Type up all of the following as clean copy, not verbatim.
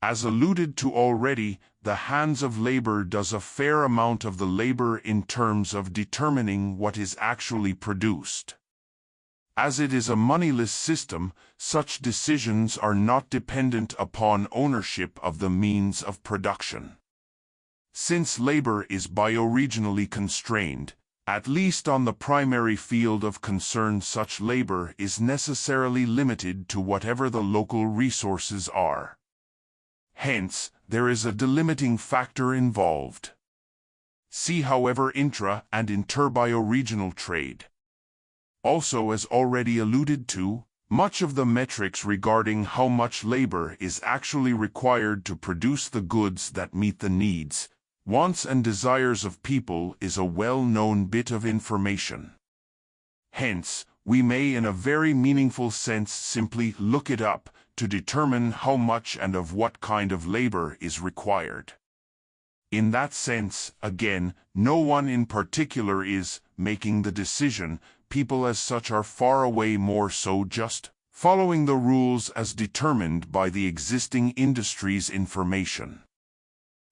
As alluded to already, the hands of labor does a fair amount of the labor in terms of determining what is actually produced. As it is a moneyless system, such decisions are not dependent upon ownership of the means of production. Since labor is bioregionally constrained, at least on the primary field of concern, such labor is necessarily limited to whatever the local resources are. Hence, there is a delimiting factor involved. See, however, intra- and interbioregional trade. Also, as already alluded to, much of the metrics regarding how much labor is actually required to produce the goods that meet the needs, wants and desires of people is a well-known bit of information. Hence, we may in a very meaningful sense simply look it up to determine how much and of what kind of labor is required. In that sense, again, no one in particular is making the decision. People as such are far away more so just following the rules as determined by the existing industry's information.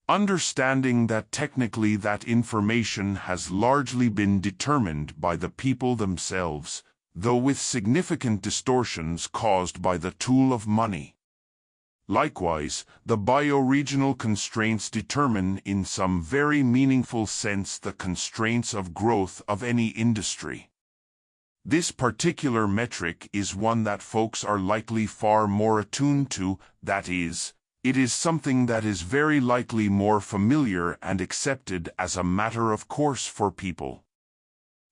Understanding that technically that information has largely been determined by the people themselves, though with significant distortions caused by the tool of money. Likewise, the bioregional constraints determine in some very meaningful sense the constraints of growth of any industry. This particular metric is one that folks are likely far more attuned to, that is, it is something that is very likely more familiar and accepted as a matter of course for people.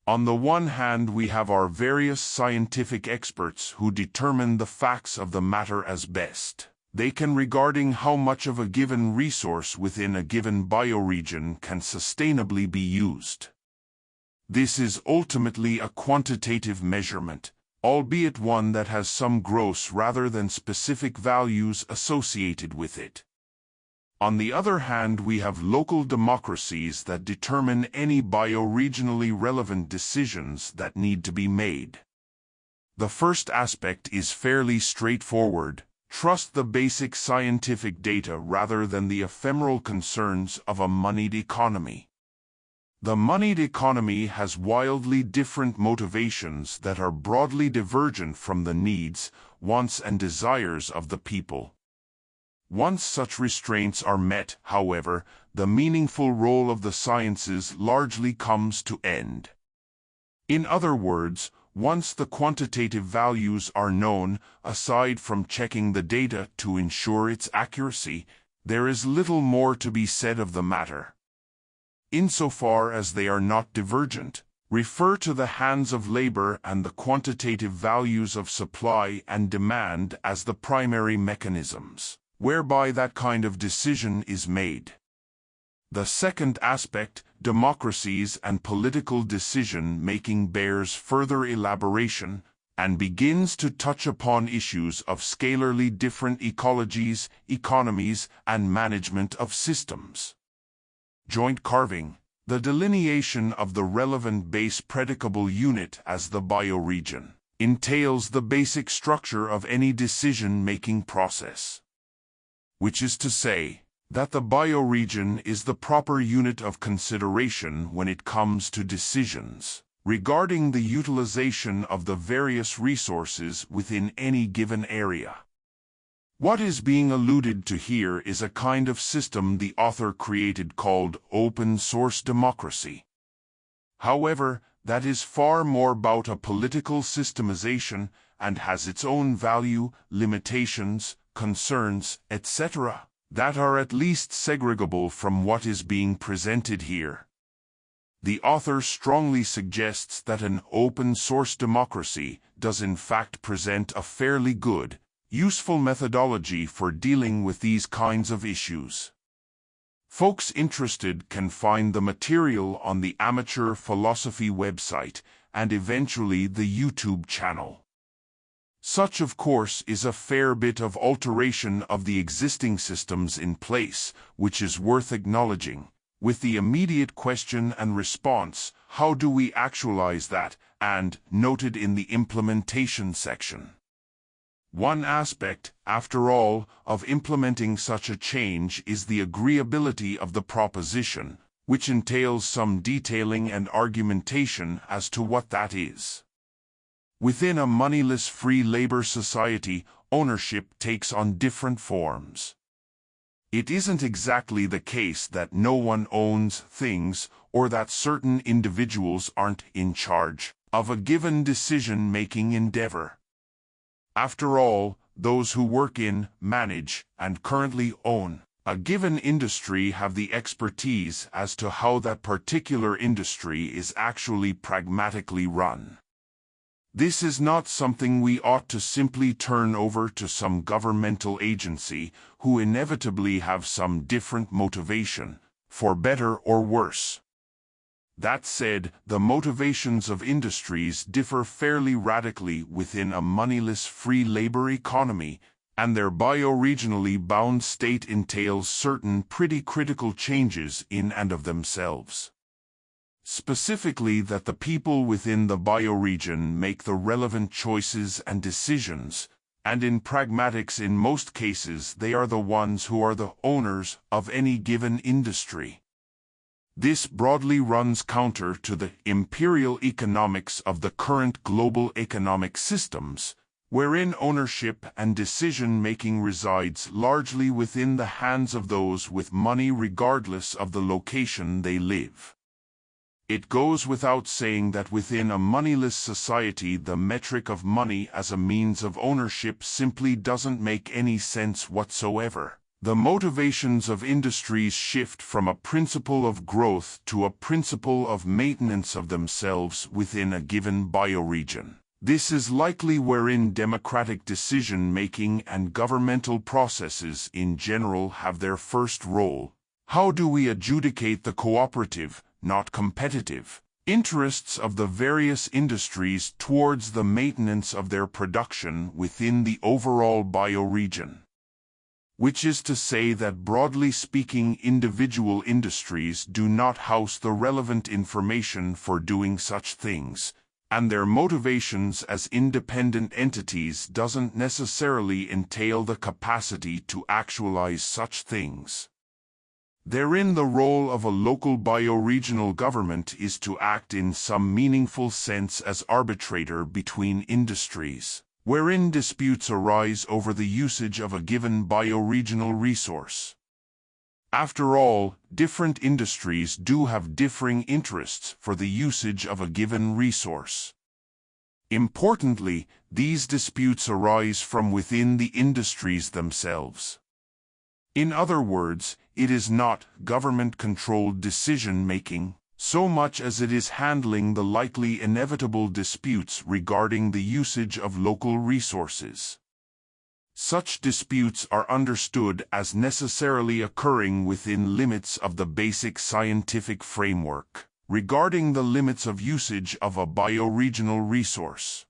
On the one hand, we have our various scientific experts who determine the facts of the matter as best they can regarding how much of a given resource within a given bioregion can sustainably be used. This is ultimately a quantitative measurement, albeit one that has some gross rather than specific values associated with it. On the other hand, we have local democracies that determine any bioregionally relevant decisions that need to be made. The first aspect is fairly straightforward. Trust the basic scientific data rather than the ephemeral concerns of a moneyed economy. The moneyed economy has wildly different motivations that are broadly divergent from the needs, wants, and desires of the people. Once such restraints are met, however, the meaningful role of the sciences largely comes to end. In other words, once the quantitative values are known, aside from checking the data to ensure its accuracy, there is little more to be said of the matter. Insofar as they are not divergent, refer to the hands of labor and the quantitative values of supply and demand as the primary mechanisms whereby that kind of decision is made. The second aspect, democracies and political decision-making, bears further elaboration and begins to touch upon issues of scalarly different ecologies, economies, and management of systems. Joint carving, the delineation of the relevant base predicable unit as the bioregion, entails the basic structure of any decision-making process. Which is to say, that the bioregion is the proper unit of consideration when it comes to decisions regarding the utilization of the various resources within any given area. What is being alluded to here is a kind of system the author created called open-source democracy. However, that is far more about a political systemization and has its own value, limitations, concerns, etc., that are at least segregable from what is being presented here. The author strongly suggests that an open-source democracy does in fact present a fairly good, useful methodology for dealing with these kinds of issues. Folks interested can find the material on the Amateur Philosophy website and eventually the YouTube channel. Such, of course, is a fair bit of alteration of the existing systems in place, which is worth acknowledging, with the immediate question and response, how do we actualize that, and noted in the implementation section. One aspect, after all, of implementing such a change is the agreeability of the proposition, which entails some detailing and argumentation as to what that is. Within a moneyless free labor society, ownership takes on different forms. It isn't exactly the case that no one owns things or that certain individuals aren't in charge of a given decision-making endeavor. After all, those who work in, manage, and currently own a given industry have the expertise as to how that particular industry is actually pragmatically run. This is not something we ought to simply turn over to some governmental agency who inevitably have some different motivation, for better or worse. That said, the motivations of industries differ fairly radically within a moneyless free labor economy, and their bioregionally bound state entails certain pretty critical changes in and of themselves. Specifically that the people within the bioregion make the relevant choices and decisions, and in pragmatics in most cases they are the ones who are the owners of any given industry. This broadly runs counter to the imperial economics of the current global economic systems, wherein ownership and decision-making resides largely within the hands of those with money regardless of the location they live. It goes without saying that within a moneyless society the metric of money as a means of ownership simply doesn't make any sense whatsoever. The motivations of industries shift from a principle of growth to a principle of maintenance of themselves within a given bioregion. This is likely wherein democratic decision-making and governmental processes in general have their first role. How do we adjudicate the cooperative, not competitive, interests of the various industries towards the maintenance of their production within the overall bioregion? Which is to say that broadly speaking individual industries do not house the relevant information for doing such things, and their motivations as independent entities doesn't necessarily entail the capacity to actualize such things. Therein the role of a local bioregional government is to act in some meaningful sense as arbitrator between industries, wherein disputes arise over the usage of a given bioregional resource. After all, different industries do have differing interests for the usage of a given resource. Importantly, these disputes arise from within the industries themselves. In other words, it is not government-controlled decision-making, so much as it is handling the likely inevitable disputes regarding the usage of local resources. Such disputes are understood as necessarily occurring within limits of the basic scientific framework regarding the limits of usage of a bioregional resource.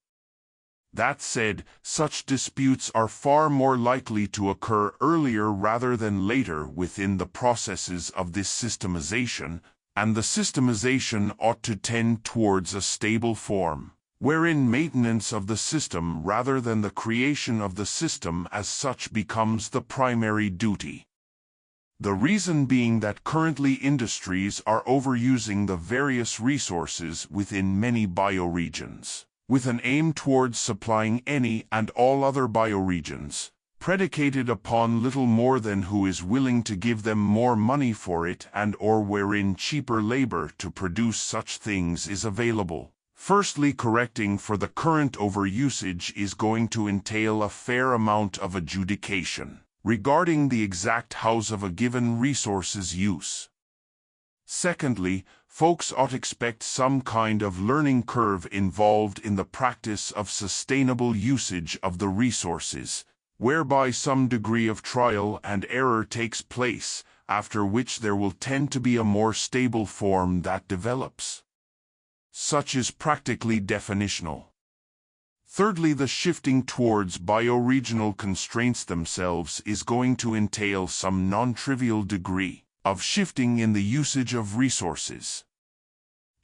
That said, such disputes are far more likely to occur earlier rather than later within the processes of this systemization, and the systemization ought to tend towards a stable form, wherein maintenance of the system rather than the creation of the system as such becomes the primary duty. The reason being that currently industries are overusing the various resources within many bioregions, with an aim towards supplying any and all other bioregions, predicated upon little more than who is willing to give them more money for it and or wherein cheaper labor to produce such things is available. Firstly, correcting for the current overusage is going to entail a fair amount of adjudication regarding the exact hows of a given resource's use. Secondly, folks ought expect some kind of learning curve involved in the practice of sustainable usage of the resources, whereby some degree of trial and error takes place, after which there will tend to be a more stable form that develops. Such is practically definitional. Thirdly, the shifting towards bioregional constraints themselves is going to entail some non-trivial degree of shifting in the usage of resources.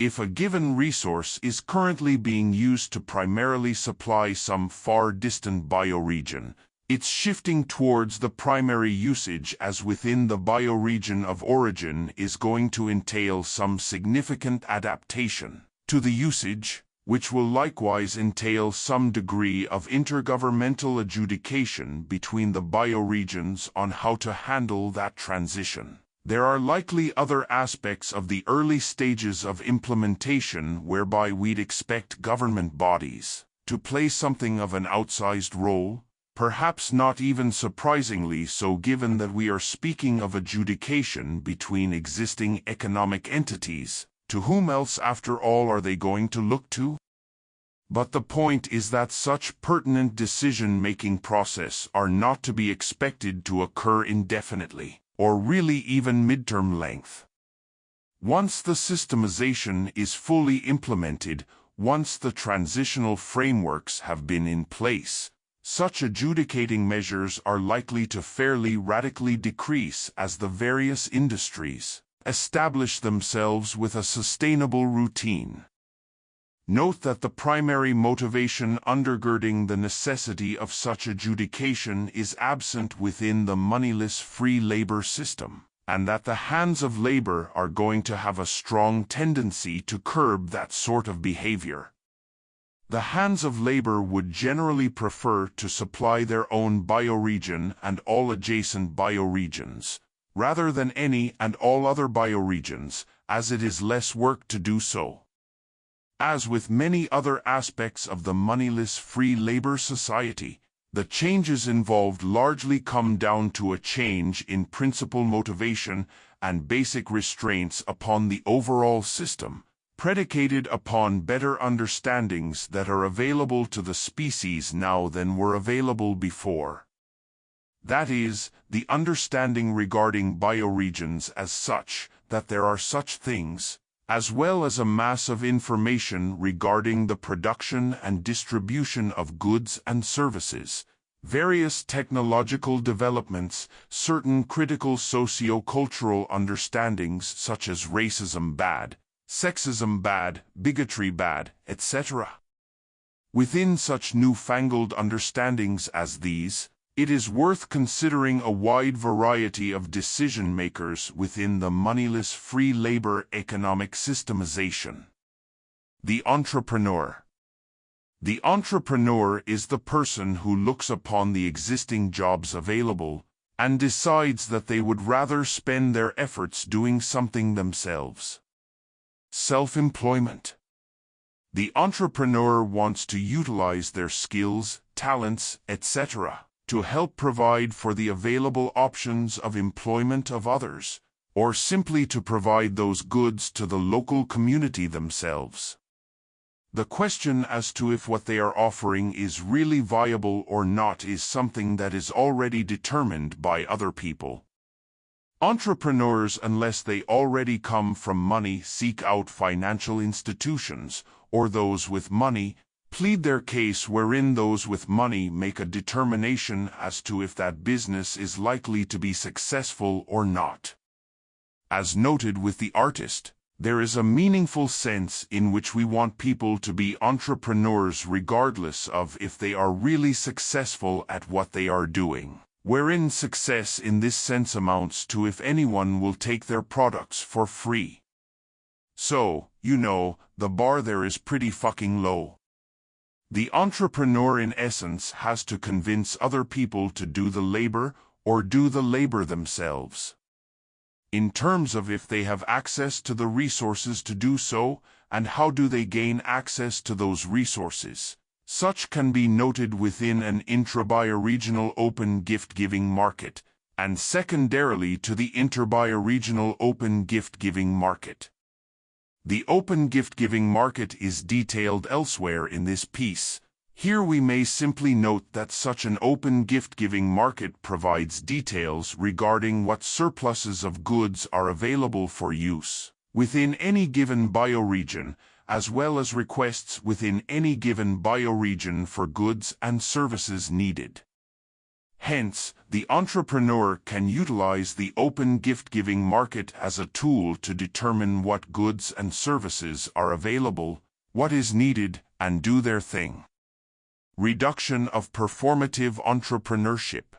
If a given resource is currently being used to primarily supply some far distant bioregion, it's shifting towards the primary usage, as within the bioregion of origin is going to entail some significant adaptation to the usage, which will likewise entail some degree of intergovernmental adjudication between the bioregions on how to handle that transition. There are likely other aspects of the early stages of implementation whereby we'd expect government bodies to play something of an outsized role, perhaps not even surprisingly so, given that we are speaking of adjudication between existing economic entities. To whom else, after all, are they going to look to? But the point is that such pertinent decision-making process are not to be expected to occur indefinitely, or really even midterm length. Once the systemization is fully implemented, once the transitional frameworks have been in place, such adjudicating measures are likely to fairly radically decrease as the various industries establish themselves with a sustainable routine. Note that the primary motivation undergirding the necessity of such adjudication is absent within the moneyless free labor system, and that the hands of labor are going to have a strong tendency to curb that sort of behavior. The hands of labor would generally prefer to supply their own bioregion and all adjacent bioregions, rather than any and all other bioregions, as it is less work to do so. As with many other aspects of the Moneyless Free Labor Society, the changes involved largely come down to a change in principal motivation and basic restraints upon the overall system, predicated upon better understandings that are available to the species now than were available before. That is, the understanding regarding bioregions as such, that there are such things, as well as a mass of information regarding the production and distribution of goods and services, various technological developments, certain critical socio-cultural understandings such as racism bad, sexism bad, bigotry bad, etc. Within such newfangled understandings as these, it is worth considering a wide variety of decision-makers within the moneyless free labor economic systemization. The entrepreneur. The entrepreneur is the person who looks upon the existing jobs available and decides that they would rather spend their efforts doing something themselves. Self-employment. The entrepreneur wants to utilize their skills, talents, etc. to help provide for the available options of employment of others, or simply to provide those goods to the local community themselves. The question as to if what they are offering is really viable or not is something that is already determined by other people. Entrepreneurs, unless they already come from money, seek out financial institutions, or those with money, plead their case, wherein those with money make a determination as to if that business is likely to be successful or not. As noted with the artist, there is a meaningful sense in which we want people to be entrepreneurs regardless of if they are really successful at what they are doing, wherein success in this sense amounts to if anyone will take their products for free. So, you know, the bar there is pretty fucking low. The entrepreneur in essence has to convince other people to do the labor, or do the labor themselves. In terms of if they have access to the resources to do so, and how do they gain access to those resources, such can be noted within an intrabioregional open gift-giving market, and secondarily to the interbioregional open gift-giving market. The open gift-giving market is detailed elsewhere in this piece. Here we may simply note that such an open gift-giving market provides details regarding what surpluses of goods are available for use within any given bioregion, as well as requests within any given bioregion for goods and services needed. Hence, the entrepreneur can utilize the open gift-giving market as a tool to determine what goods and services are available, what is needed, and do their thing. Reduction of performative entrepreneurship.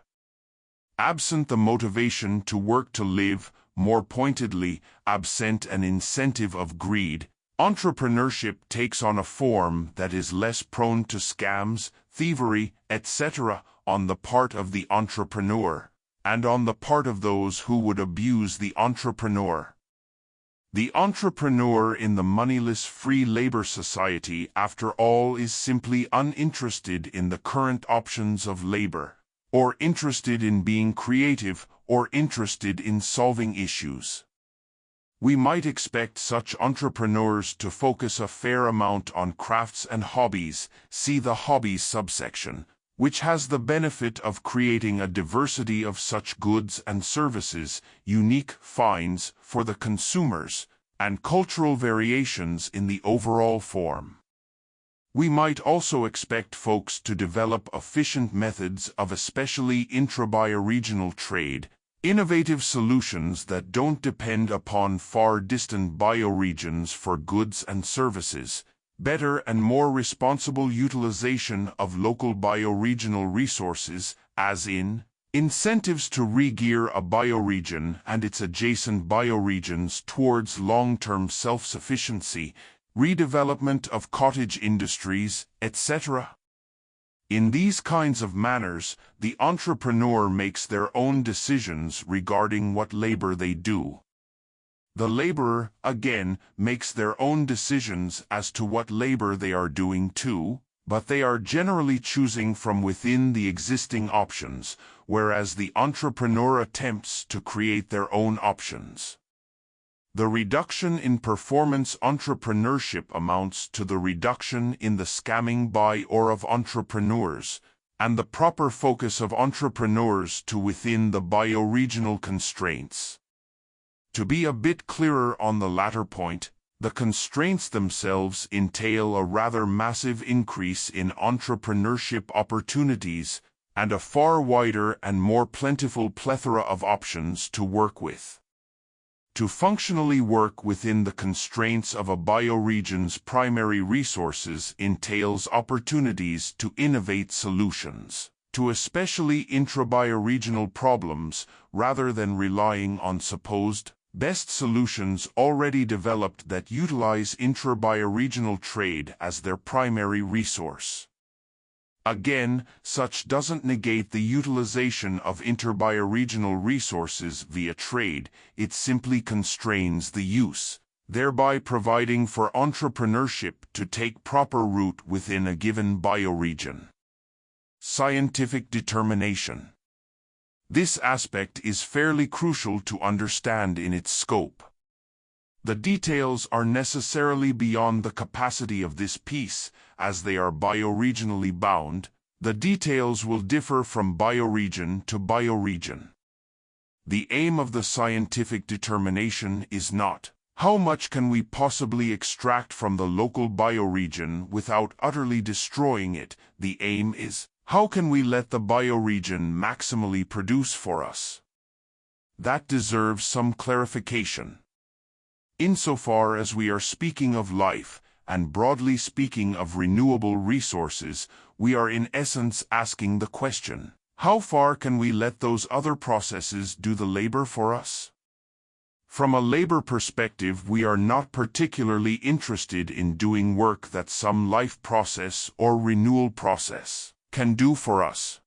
Absent the motivation to work to live, more pointedly, absent an incentive of greed, entrepreneurship takes on a form that is less prone to scams, thievery, etc., on the part of the entrepreneur, and on the part of those who would abuse the entrepreneur. The entrepreneur in the Moneyless Free Labor Society, after all, is simply uninterested in the current options of labor, or interested in being creative, or interested in solving issues. We might expect such entrepreneurs to focus a fair amount on crafts and hobbies, see the hobbies subsection, which has the benefit of creating a diversity of such goods and services, unique finds for the consumers, and cultural variations in the overall form. We might also expect folks to develop efficient methods of especially intra-bioregional trade, innovative solutions that don't depend upon far-distant bioregions for goods and services, better and more responsible utilization of local bioregional resources, as in incentives to re-gear a bioregion and its adjacent bioregions towards long-term self-sufficiency, redevelopment of cottage industries, etc. In these kinds of manners, the entrepreneur makes their own decisions regarding what labor they do. The laborer, again, makes their own decisions as to what labor they are doing too, but they are generally choosing from within the existing options, whereas the entrepreneur attempts to create their own options. The reduction in performance entrepreneurship amounts to the reduction in the scamming by or of entrepreneurs, and the proper focus of entrepreneurs to within the bioregional constraints. To be a bit clearer on the latter point, the constraints themselves entail a rather massive increase in entrepreneurship opportunities and a far wider and more plentiful plethora of options to work with. To functionally work within the constraints of a bioregion's primary resources entails opportunities to innovate solutions to especially intra-bioregional problems, rather than relying on supposed best solutions already developed that utilize intra-bioregional trade as their primary resource. Again, such doesn't negate the utilization of interbioregional resources via trade, it simply constrains the use, thereby providing for entrepreneurship to take proper root within a given bioregion. Scientific determination. This aspect is fairly crucial to understand in its scope. The details are necessarily beyond the capacity of this piece, as they are bioregionally bound. The details will differ from bioregion to bioregion. The aim of the scientific determination is not, how much can we possibly extract from the local bioregion without utterly destroying it? The aim is, how can we let the bioregion maximally produce for us? That deserves some clarification. Insofar as we are speaking of life, and broadly speaking of renewable resources, we are in essence asking the question, how far can we let those other processes do the labor for us? From a labor perspective, we are not particularly interested in doing work that some life process or renewal process can do for us.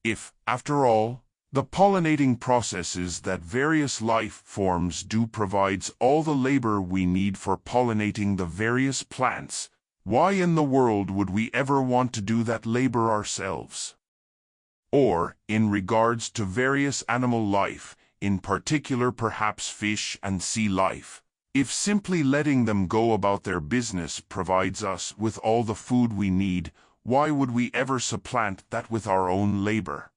If, after all, the pollinating processes that various life forms do provides all the labor we need for pollinating the various plants, why in the world would we ever want to do that labor ourselves? Or, in regards to various animal life, in particular perhaps fish and sea life, if simply letting them go about their business provides us with all the food we need, why would we ever supplant that with our own labor?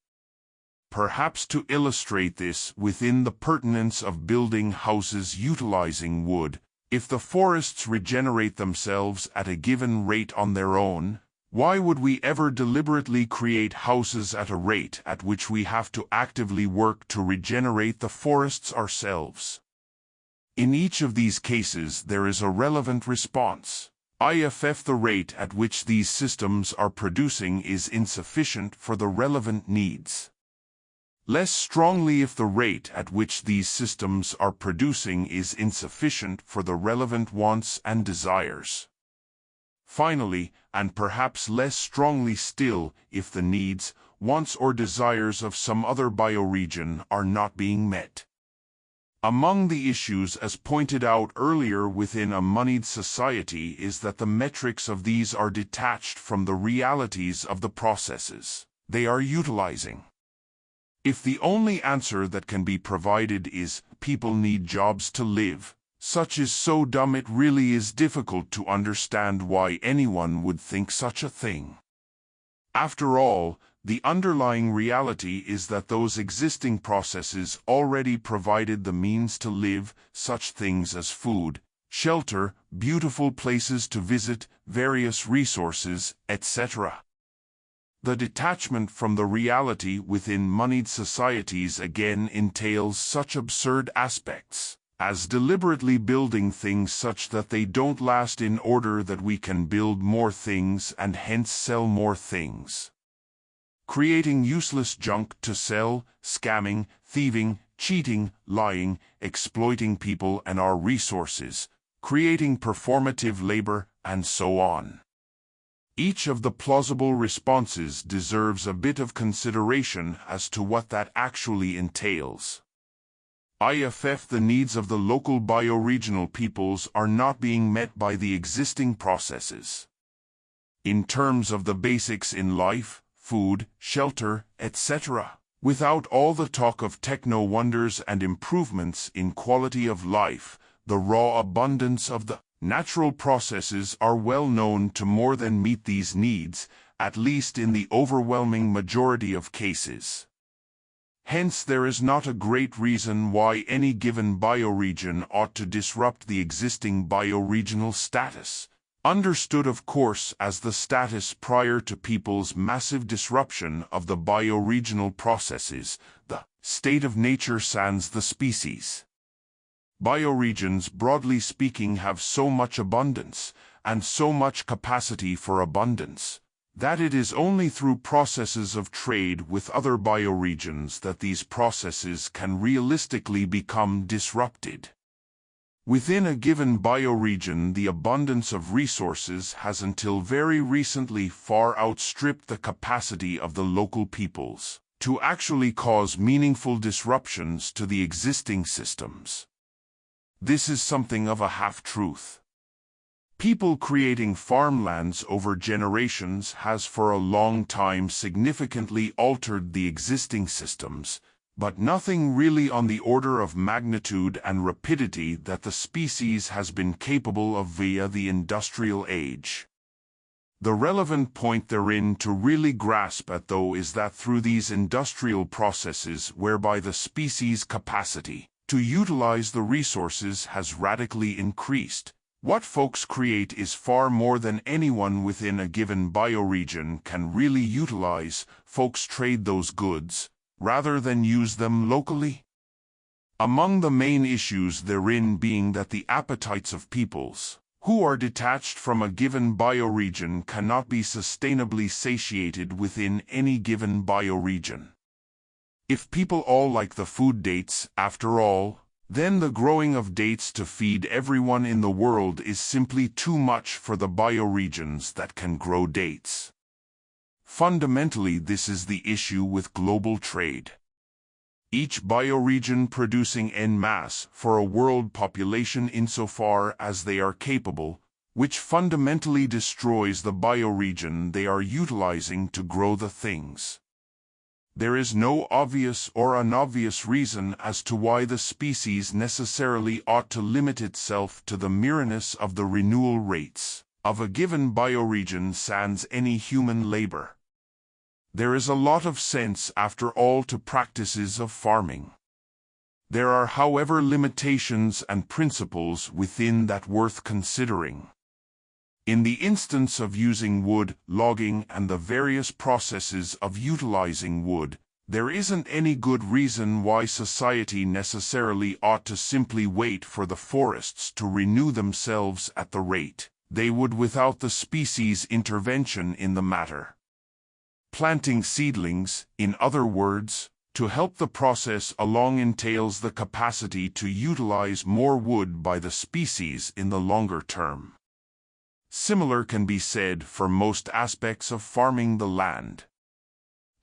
Perhaps to illustrate this within the pertinence of building houses utilizing wood, if the forests regenerate themselves at a given rate on their own, Why would we ever deliberately create houses at a rate at which we have to actively work to regenerate the forests ourselves? In each of these cases there is a relevant response. If the rate at which these systems are producing is insufficient for the relevant needs. Less strongly if the rate at which these systems are producing is insufficient for the relevant wants and desires. Finally, and perhaps less strongly still, if the needs, wants or desires of some other bioregion are not being met. Among the issues as pointed out earlier within a moneyed society is that the metrics of these are detached from the realities of the processes they are utilizing. If the only answer that can be provided is, people need jobs to live, such is so dumb it really is difficult to understand why anyone would think such a thing. After all, the underlying reality is that those existing processes already provided the means to live, such things as food, shelter, beautiful places to visit, various resources, etc. The detachment from the reality within moneyed societies again entails such absurd aspects as deliberately building things such that they don't last in order that we can build more things and hence sell more things. Creating useless junk to sell, scamming, thieving, cheating, lying, exploiting people and our resources, creating performative labor, and so on. Each of the plausible responses deserves a bit of consideration as to what that actually entails. If the needs of the local bioregional peoples are not being met by the existing processes. In terms of the basics in life, food, shelter, etc., without all the talk of techno-wonders and improvements in quality of life, the raw abundance of the natural processes are well known to more than meet these needs, at least in the overwhelming majority of cases. Hence there is not a great reason why any given bioregion ought to disrupt the existing bioregional status, understood of course as the status prior to people's massive disruption of the bioregional processes, the state of nature sans the species. Bioregions, broadly speaking, have so much abundance, and so much capacity for abundance, that it is only through processes of trade with other bioregions that these processes can realistically become disrupted. Within a given bioregion, the abundance of resources has until very recently far outstripped the capacity of the local peoples to actually cause meaningful disruptions to the existing systems. This is something of a half-truth. People creating farmlands over generations has for a long time significantly altered the existing systems, but nothing really on the order of magnitude and rapidity that the species has been capable of via the industrial age. The relevant point therein to really grasp at, though, is that through these industrial processes whereby the species' capacity to utilize the resources has radically increased, what folks create is far more than anyone within a given bioregion can really utilize. Folks trade those goods, rather than use them locally. Among the main issues therein being that the appetites of peoples who are detached from a given bioregion cannot be sustainably satiated within any given bioregion. If people all like the food dates, after all, then the growing of dates to feed everyone in the world is simply too much for the bioregions that can grow dates. Fundamentally, this is the issue with global trade. Each bioregion producing en masse for a world population insofar as they are capable, which fundamentally destroys the bioregion they are utilizing to grow the things. There is no obvious or unobvious reason as to why the species necessarily ought to limit itself to the mereness of the renewal rates of a given bioregion sans any human labor. There is a lot of sense, after all, to practices of farming. There are, however, limitations and principles within that worth considering. In the instance of using wood, logging, and the various processes of utilizing wood, there isn't any good reason why society necessarily ought to simply wait for the forests to renew themselves at the rate they would without the species' intervention in the matter. Planting seedlings, in other words, to help the process along entails the capacity to utilize more wood by the species in the longer term. Similar can be said for most aspects of farming the land.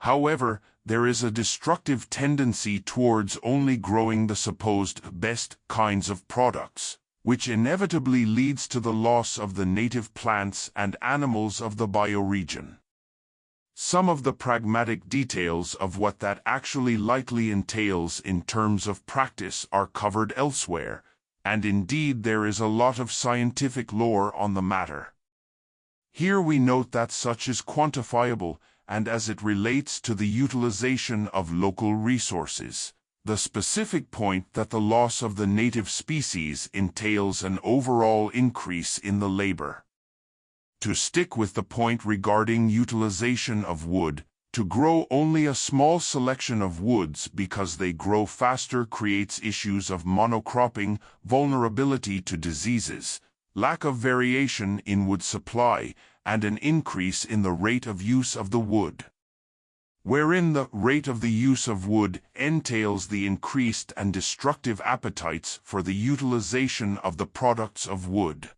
However, there is a destructive tendency towards only growing the supposed best kinds of products, which inevitably leads to the loss of the native plants and animals of the bioregion. Some of the pragmatic details of what that actually likely entails in terms of practice are covered elsewhere, and indeed there is a lot of scientific lore on the matter. Here we note that such is quantifiable, and as it relates to the utilization of local resources, the specific point that the loss of the native species entails an overall increase in the labor. To stick with the point regarding utilization of wood, to grow only a small selection of woods because they grow faster creates issues of monocropping, vulnerability to diseases, lack of variation in wood supply, and an increase in the rate of use of the wood. Wherein the rate of the use of wood entails the increased and destructive appetites for the utilization of the products of wood.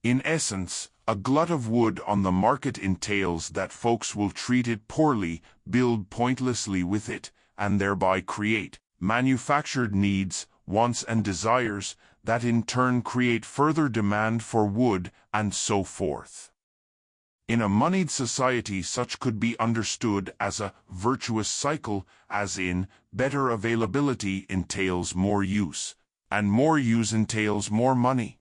In essence, a glut of wood on the market entails that folks will treat it poorly, build pointlessly with it, and thereby create manufactured needs, wants and desires that in turn create further demand for wood, and so forth. In a moneyed society, such could be understood as a virtuous cycle, as in, better availability entails more use, and more use entails more money.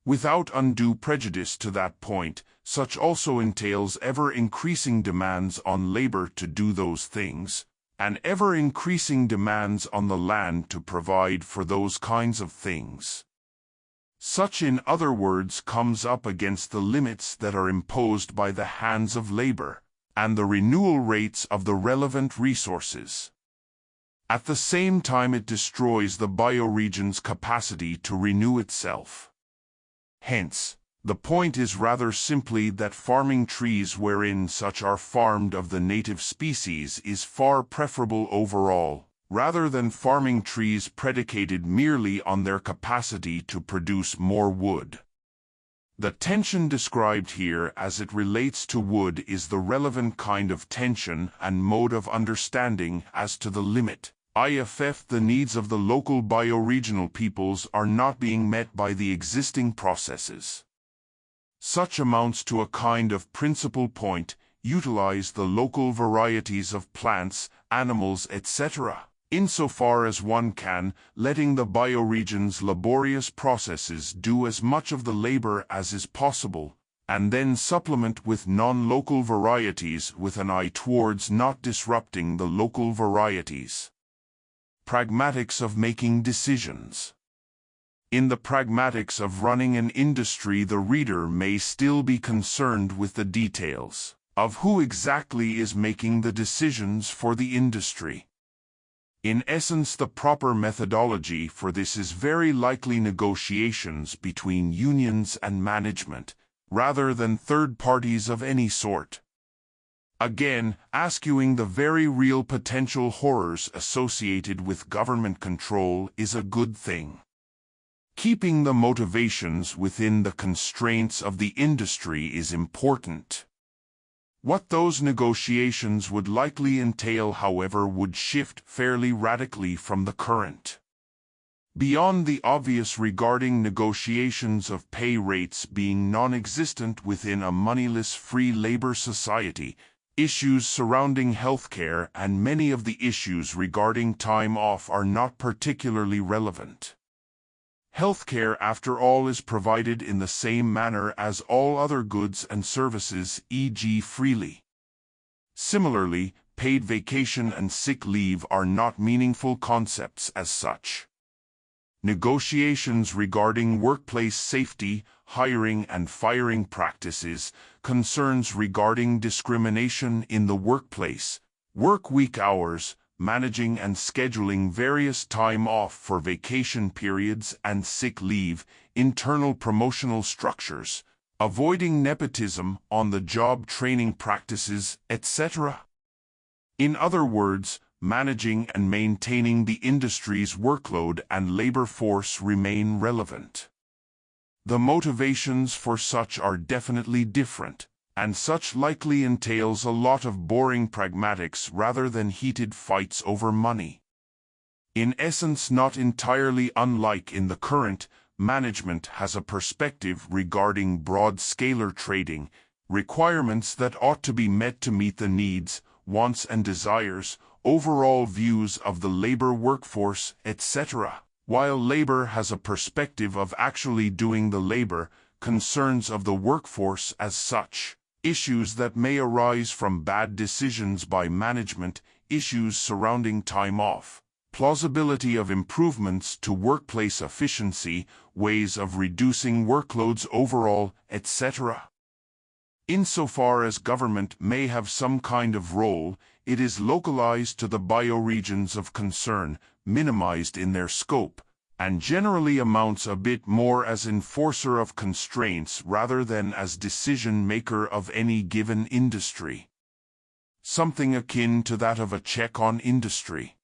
Without undue prejudice to that point, such also entails ever-increasing demands on labor to do those things, and ever-increasing demands on the land to provide for those kinds of things. Such, in other words, comes up against the limits that are imposed by the hands of labor, and the renewal rates of the relevant resources. At the same time, it destroys the bioregion's capacity to renew itself. Hence, the point is rather simply that farming trees wherein such are farmed of the native species is far preferable overall, rather than farming trees predicated merely on their capacity to produce more wood. The tension described here as it relates to wood is the relevant kind of tension and mode of understanding as to the limit. If the needs of the local bioregional peoples are not being met by the existing processes. Such amounts to a kind of principal point, utilize the local varieties of plants, animals, etc., insofar as one can, letting the bioregion's laborious processes do as much of the labor as is possible, and then supplement with non-local varieties with an eye towards not disrupting the local varieties. Pragmatics of making decisions. In the pragmatics of running an industry, the reader may still be concerned with the details of who exactly is making the decisions for the industry. In essence, the proper methodology for this is very likely negotiations between unions and management, rather than third parties of any sort. Again, eschewing the very real potential horrors associated with government control is a good thing. Keeping the motivations within the constraints of the industry is important. What those negotiations would likely entail, however, would shift fairly radically from the current. Beyond the obvious regarding negotiations of pay rates being non-existent within a moneyless free labor society, issues surrounding healthcare and many of the issues regarding time off are not particularly relevant. Healthcare, after all, is provided in the same manner as all other goods and services, e.g. freely. Similarly, paid vacation and sick leave are not meaningful concepts as such. negotiations regarding workplace safety, hiring and firing practices, concerns regarding discrimination in the workplace, work week hours, managing and scheduling various time off for vacation periods and sick leave, internal promotional structures, avoiding nepotism, on-the-job training practices, etc. In other words, managing and maintaining the industry's workload and labor force remain relevant. The motivations for such are definitely different, and such likely entails a lot of boring pragmatics rather than heated fights over money. In essence, not entirely unlike in the current, management has a perspective regarding broad-scalar trading, requirements that ought to be met to meet the needs, wants and desires, overall views of the labor workforce, etc. While labor has a perspective of actually doing the labor, concerns of the workforce as such, issues that may arise from bad decisions by management, issues surrounding time off, plausibility of improvements to workplace efficiency, ways of reducing workloads overall, etc. Insofar as government may have some kind of role, it is localized to the bioregions of concern, minimized in their scope, and generally amounts a bit more as enforcer of constraints rather than as decision-maker of any given industry. Something akin to that of a check on industry.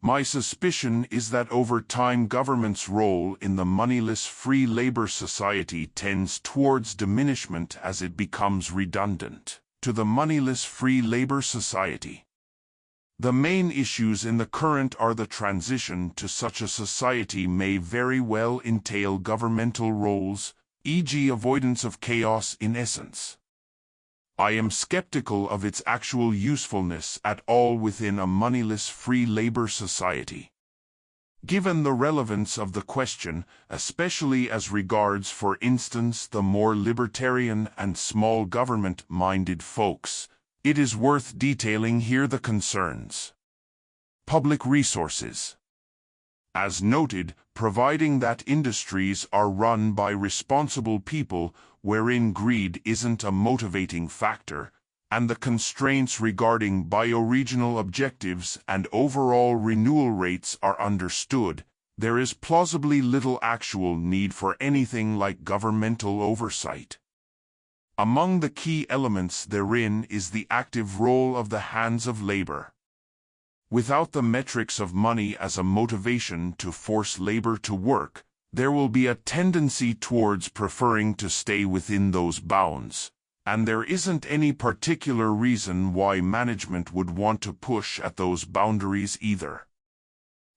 My suspicion is that over time government's role in the Moneyless Free Labor Society tends towards diminishment as it becomes redundant to the Moneyless Free Labor Society. The main issues in the current are the transition to such a society may very well entail governmental roles, e.g. avoidance of chaos in essence. I am skeptical of its actual usefulness at all within a moneyless free labor society. Given the relevance of the question, especially as regards, for instance, the more libertarian and small government-minded folks, it is worth detailing here the concerns. Public resources. As noted, providing that industries are run by responsible people wherein greed isn't a motivating factor, and the constraints regarding bioregional objectives and overall renewal rates are understood, there is plausibly little actual need for anything like governmental oversight. Among the key elements therein is the active role of the hands of labor. Without the metrics of money as a motivation to force labor to work, there will be a tendency towards preferring to stay within those bounds, and there isn't any particular reason why management would want to push at those boundaries either.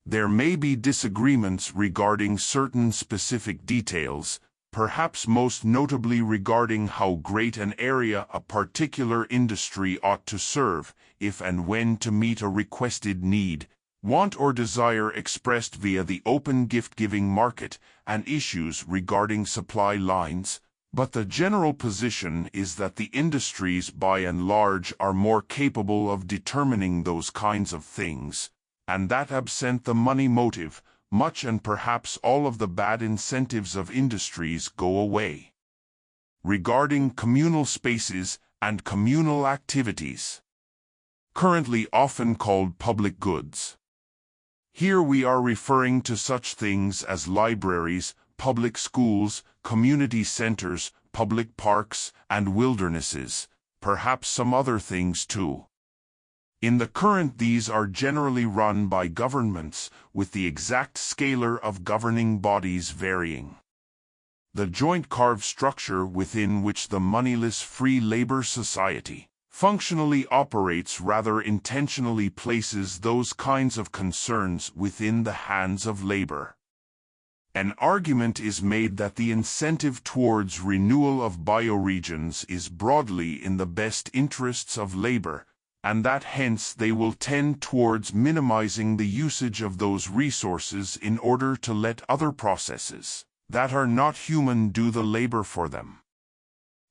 There may be disagreements regarding certain specific details, perhaps most notably regarding how great an area a particular industry ought to serve, if and when to meet a requested need, want or desire expressed via the open gift-giving market, and issues regarding supply lines, but the general position is that the industries by and large are more capable of determining those kinds of things, and that absent the money motive, much and perhaps all of the bad incentives of industries go away. Regarding communal spaces and communal activities, currently often called public goods. Here we are referring to such things as libraries, public schools, community centers, public parks, and wildernesses, perhaps some other things too. In the current, these are generally run by governments, with the exact scalar of governing bodies varying. The joint carve structure within which the Moneyless Free Labor Society functionally operates rather intentionally places those kinds of concerns within the hands of labor. An argument is made that the incentive towards renewal of bioregions is broadly in the best interests of labor, and that hence they will tend towards minimizing the usage of those resources in order to let other processes that are not human do the labor for them.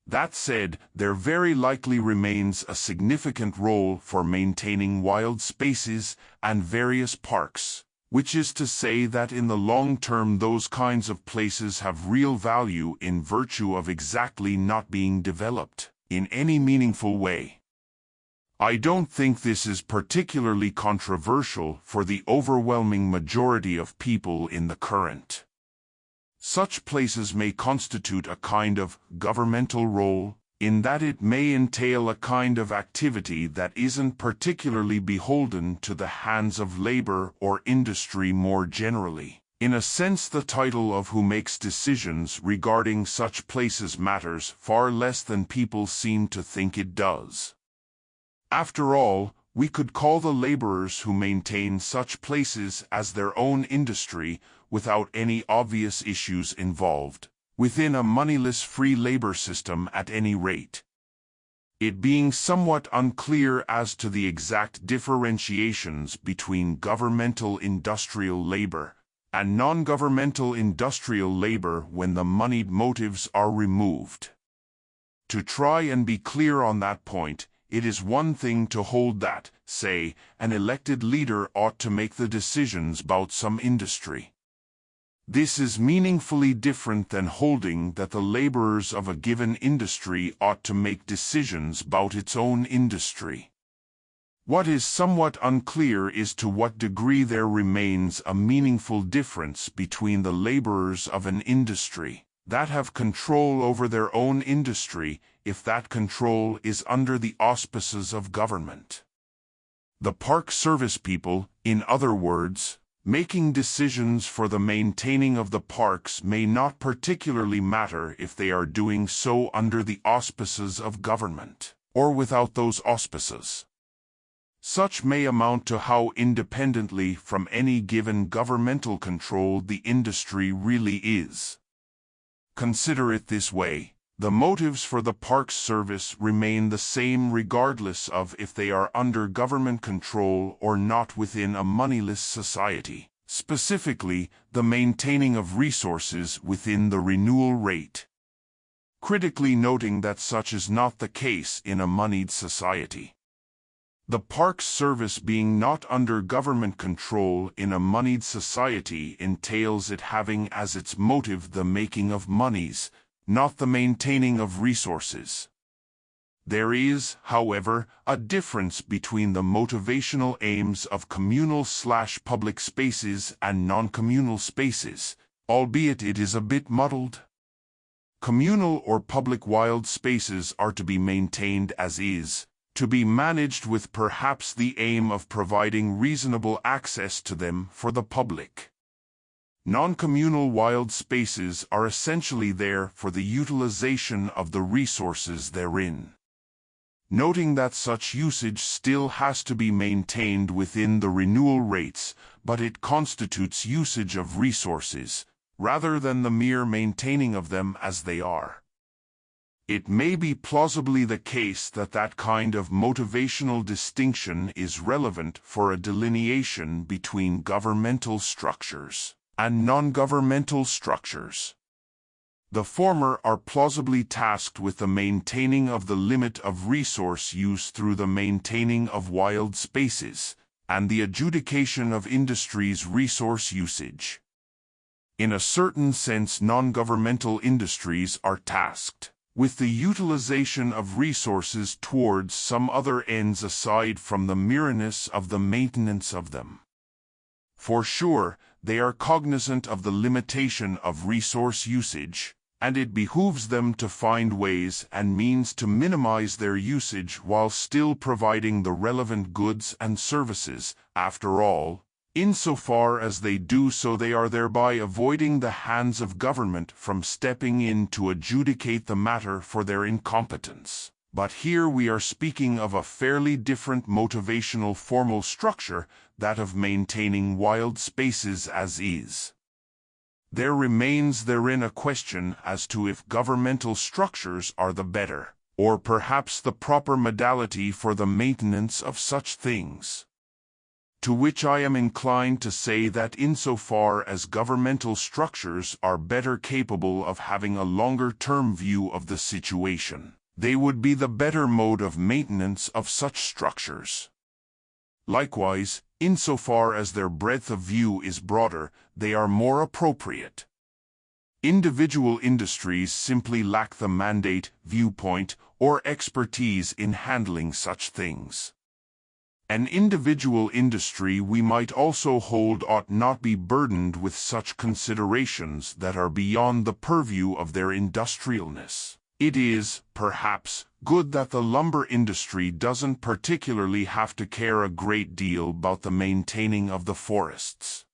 That said, there very likely remains a significant role for maintaining wild spaces and various parks, which is to say that in the long term those kinds of places have real value in virtue of exactly not being developed in any meaningful way. I don't think this is particularly controversial for the overwhelming majority of people in the current. Such places may constitute a kind of governmental role, in that it may entail a kind of activity that isn't particularly beholden to the hands of labor or industry more generally. In a sense, the title of who makes decisions regarding such places matters far less than people seem to think it does. After all, we could call the laborers who maintain such places as their own industry without any obvious issues involved, within a moneyless free labor system at any rate. It being somewhat unclear as to the exact differentiations between governmental industrial labor and non-governmental industrial labor when the moneyed motives are removed. To try and be clear on that point, it is one thing to hold that, say, an elected leader ought to make the decisions about some industry. This is meaningfully different than holding that the laborers of a given industry ought to make decisions about its own industry. What is somewhat unclear is to what degree there remains a meaningful difference between the laborers of an industry that have control over their own industry, if that control is under the auspices of government. The Park Service people, in other words, making decisions for the maintaining of the parks may not particularly matter if they are doing so under the auspices of government, or without those auspices. Such may amount to how independently from any given governmental control the industry really is. Consider it this way. The motives for the Parks Service remain the same regardless of if they are under government control or not within a moneyless society, specifically the maintaining of resources within the renewal rate. Critically noting that such is not the case in a moneyed society. The Parks Service being not under government control in a moneyed society entails it having as its motive the making of monies, not the maintaining of resources. There is, however, a difference between the motivational aims of communal/public spaces and non-communal spaces, albeit it is a bit muddled. Communal or public wild spaces are to be maintained as is, to be managed with perhaps the aim of providing reasonable access to them for the public. Non-communal wild spaces are essentially there for the utilization of the resources therein. Noting that such usage still has to be maintained within the renewal rates, but it constitutes usage of resources, rather than the mere maintaining of them as they are. It may be plausibly the case that that kind of motivational distinction is relevant for a delineation between governmental structures and non-governmental structures. The former are plausibly tasked with the maintaining of the limit of resource use through the maintaining of wild spaces, and the adjudication of industry's resource usage. In a certain sense, non-governmental industries are tasked with the utilization of resources towards some other ends aside from the mereness of the maintenance of them. For sure, they are cognizant of the limitation of resource usage, and it behooves them to find ways and means to minimize their usage while still providing the relevant goods and services. After all, insofar as they do so, they are thereby avoiding the hands of government from stepping in to adjudicate the matter for their incompetence. But here we are speaking of a fairly different motivational formal structure, that of maintaining wild spaces as is. There remains therein a question as to if governmental structures are the better, or perhaps the proper modality for the maintenance of such things. To which I am inclined to say that insofar as governmental structures are better capable of having a longer-term view of the situation, they would be the better mode of maintenance of such structures. Likewise, insofar as their breadth of view is broader, they are more appropriate. Individual industries simply lack the mandate, viewpoint, or expertise in handling such things. An individual industry we might also hold ought not be burdened with such considerations that are beyond the purview of their industrialness. It is, perhaps, good that the lumber industry doesn't particularly have to care a great deal about the maintaining of the forests.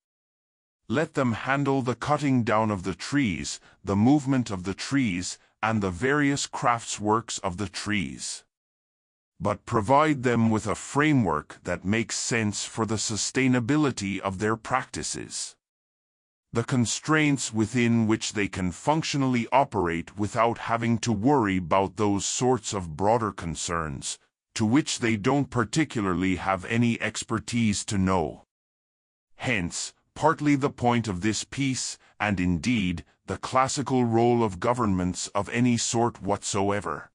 Let them handle the cutting down of the trees, the movement of the trees, and the various craftsworks of the trees. But provide them with a framework that makes sense for the sustainability of their practices. The constraints within which they can functionally operate without having to worry about those sorts of broader concerns, to which they don't particularly have any expertise to know. Hence, partly the point of this piece, and indeed, the classical role of governments of any sort whatsoever.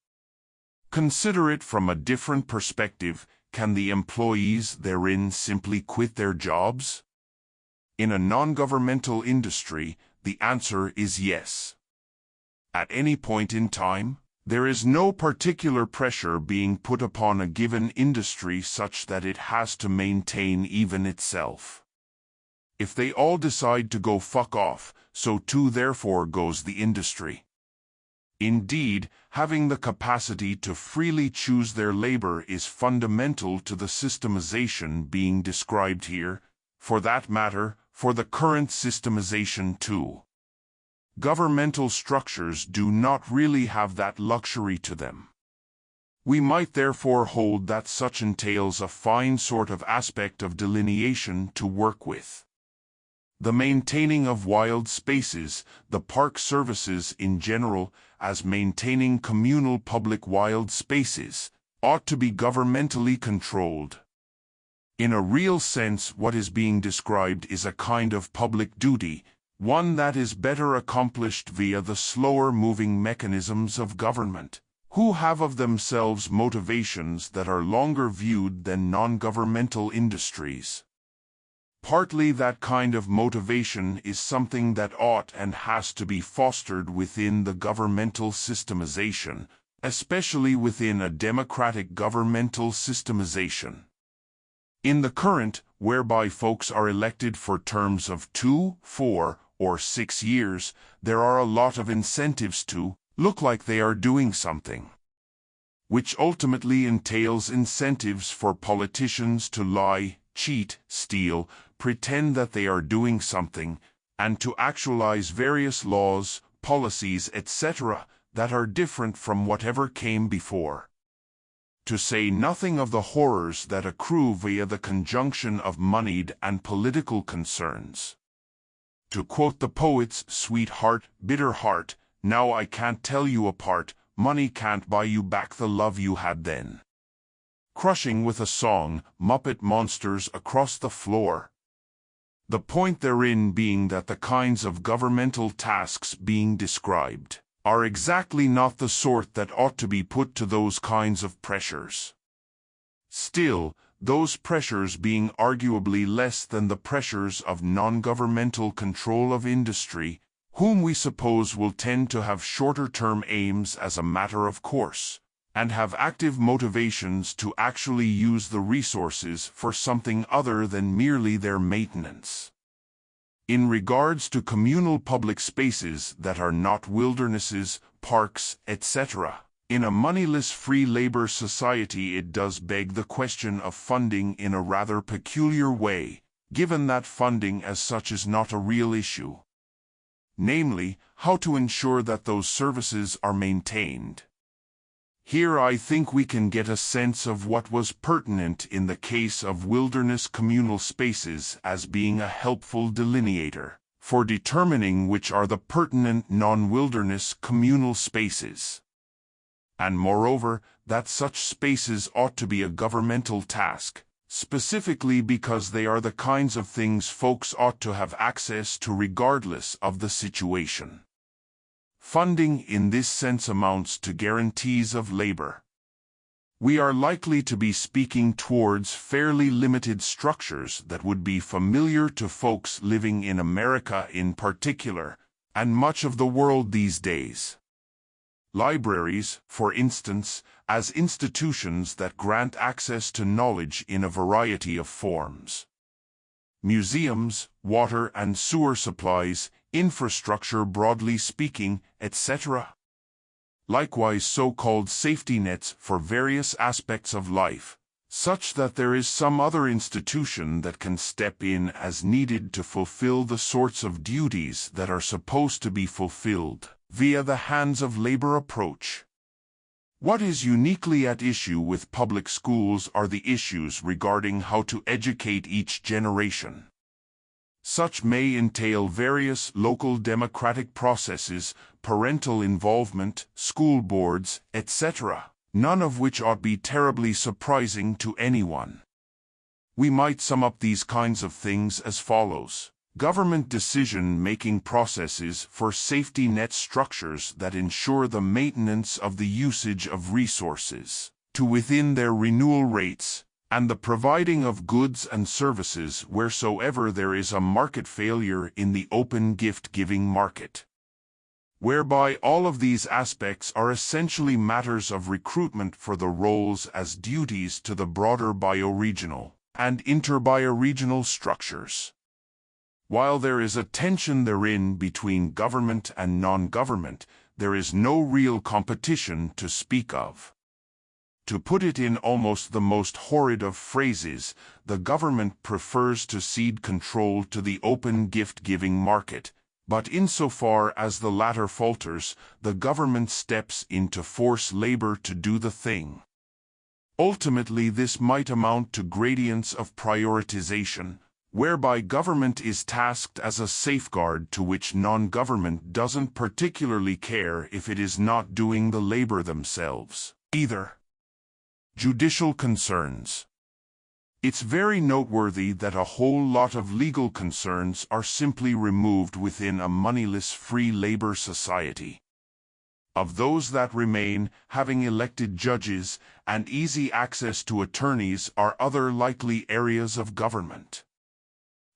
Consider it from a different perspective. Can the employees therein simply quit their jobs? In a non-governmental industry, the answer is yes. At any point in time, there is no particular pressure being put upon a given industry such that it has to maintain even itself. If they all decide to go fuck off, so too therefore goes the industry. Indeed, having the capacity to freely choose their labor is fundamental to the systemization being described here, for that matter, for the current systemization too. Governmental structures do not really have that luxury to them. We might therefore hold that such entails a fine sort of aspect of delineation to work with. The maintaining of wild spaces, the park services in general, as maintaining communal public wild spaces, ought to be governmentally controlled. In a real sense, what is being described is a kind of public duty, one that is better accomplished via the slower-moving mechanisms of government, who have of themselves motivations that are longer viewed than non-governmental industries. Partly that kind of motivation is something that ought and has to be fostered within the governmental systemization, especially within a democratic governmental systemization. In the current, whereby folks are elected for terms of 2, 4, or 6 years, there are a lot of incentives to look like they are doing something, which ultimately entails incentives for politicians to lie, cheat, steal, pretend that they are doing something, and to actualize various laws, policies, etc., that are different from whatever came before. To say nothing of the horrors that accrue via the conjunction of moneyed and political concerns. To quote the poet's sweetheart, bitter heart, now I can't tell you apart, money can't buy you back the love you had then. Crushing with a song, Muppet monsters across the floor. The point therein being that the kinds of governmental tasks being described are exactly not the sort that ought to be put to those kinds of pressures. Still, those pressures being arguably less than the pressures of non-governmental control of industry, whom we suppose will tend to have shorter-term aims as a matter of course, and have active motivations to actually use the resources for something other than merely their maintenance. In regards to communal public spaces that are not wildernesses, parks, etc., in a moneyless free labor society it does beg the question of funding in a rather peculiar way, given that funding as such is not a real issue. Namely, how to ensure that those services are maintained. Here I think we can get a sense of what was pertinent in the case of wilderness communal spaces as being a helpful delineator for determining which are the pertinent non-wilderness communal spaces. And moreover, that such spaces ought to be a governmental task, specifically because they are the kinds of things folks ought to have access to regardless of the situation. Funding in this sense amounts to guarantees of labor. we are likely to be speaking towards fairly limited structures that would be familiar to folks living in America in particular, and much of the world these days. Libraries, for instance, as institutions that grant access to knowledge in a variety of forms. Museums, water and sewer supplies, infrastructure broadly speaking, etc. Likewise, so-called safety nets for various aspects of life, such that there is some other institution that can step in as needed to fulfill the sorts of duties that are supposed to be fulfilled via the hands of labor approach. What is uniquely at issue with public schools are the issues regarding how to educate each generation. Such may entail various local democratic processes, parental involvement, school boards, etc., none of which ought be terribly surprising to anyone. We might sum up these kinds of things as follows. Government decision-making processes for safety net structures that ensure the maintenance of the usage of resources to within their renewal rates, and the providing of goods and services wheresoever there is a market failure in the open gift-giving market. Whereby all of these aspects are essentially matters of recruitment for the roles as duties to the broader bioregional and interbioregional structures. While there is a tension therein between government and non-government, there is no real competition to speak of. To put it in almost the most horrid of phrases, the government prefers to cede control to the open gift-giving market, but insofar as the latter falters, the government steps in to force labor to do the thing. Ultimately, this might amount to gradients of prioritization, whereby government is tasked as a safeguard to which non-government doesn't particularly care if it is not doing the labor themselves either. Judicial concerns. It's very noteworthy that a whole lot of legal concerns are simply removed within a moneyless free labor society. Of those that remain, having elected judges and easy access to attorneys are other likely areas of government.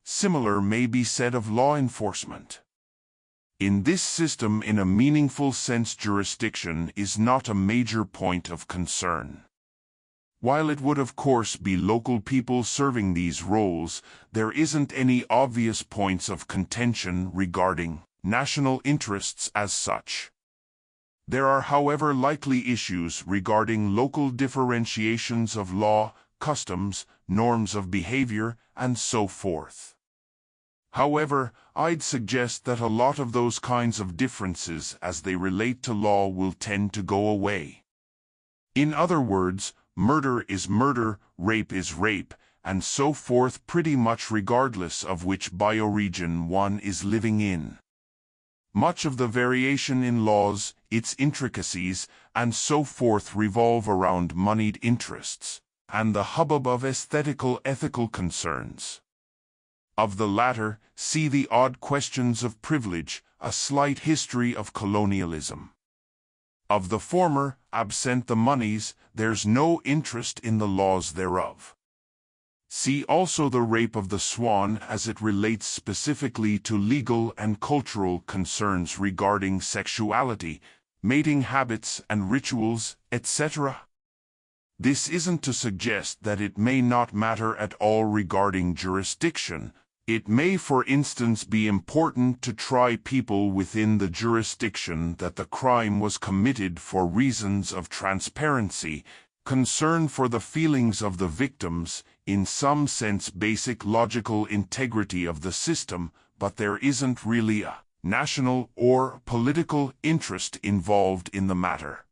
Similar may be said of law enforcement. In this system, in a meaningful sense, jurisdiction is not a major point of concern. While it would of course be local people serving these roles, there isn't any obvious points of contention regarding national interests as such. There are, however, likely issues regarding local differentiations of law, customs, norms of behavior, and so forth. However, I'd suggest that a lot of those kinds of differences as they relate to law will tend to go away. In other words, murder is murder, rape is rape, and so forth, pretty much regardless of which bioregion one is living in. Much of the variation in laws, its intricacies, and so forth revolve around moneyed interests, and the hubbub of aesthetical ethical concerns. Of the latter, see The Odd Questions of Privilege, A Slight History of Colonialism. Of the former, absent the monies, there's no interest in the laws thereof. See also The Rape of the Swan as it relates specifically to legal and cultural concerns regarding sexuality, mating habits and rituals, etc. This isn't to suggest that it may not matter at all regarding jurisdiction. It may, for instance, be important to try people within the jurisdiction that the crime was committed for reasons of transparency, concern for the feelings of the victims, in some sense basic logical integrity of the system, but there isn't really a national or political interest involved in the matter.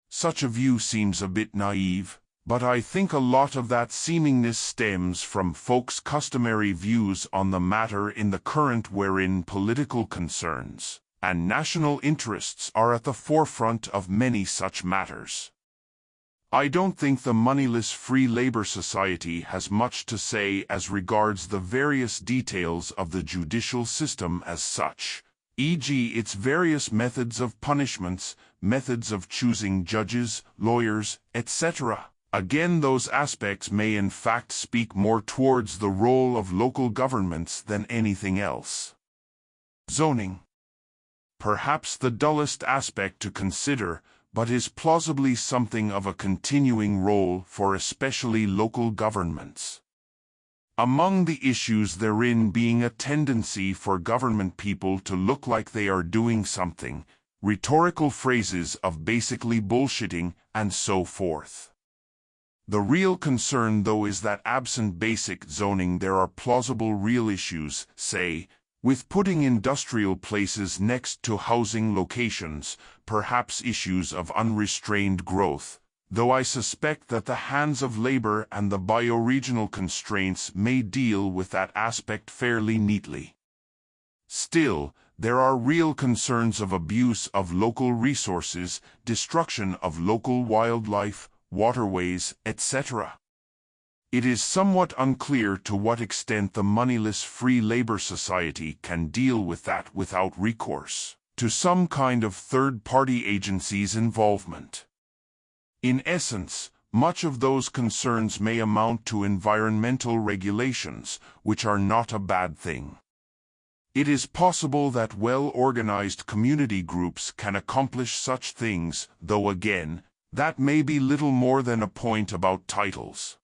Such a view seems a bit naive, but I think a lot of that seemingness stems from folks' customary views on the matter in the current, wherein political concerns and national interests are at the forefront of many such matters. I don't think the Moneyless Free Labor Society has much to say as regards the various details of the judicial system as such, e.g. its various methods of punishments, methods of choosing judges, lawyers, etc. Again, those aspects may in fact speak more towards the role of local governments than anything else. Zoning. Perhaps the dullest aspect to consider, but is plausibly something of a continuing role for especially local governments. Among the issues therein being a tendency for government people to look like they are doing something, rhetorical phrases of basically bullshitting, and so forth. The real concern, though, is that absent basic zoning there are plausible real issues, say, with putting industrial places next to housing locations, perhaps issues of unrestrained growth, though I suspect that the hands of labor and the bioregional constraints may deal with that aspect fairly neatly. Still, there are real concerns of abuse of local resources, destruction of local wildlife, waterways, etc. It is somewhat unclear to what extent the Moneyless Free Labor Society can deal with that without recourse to some kind of third-party agency's involvement. In essence, much of those concerns may amount to environmental regulations, which are not a bad thing. It is possible that well-organized community groups can accomplish such things, though again, that may be little more than a point about titles.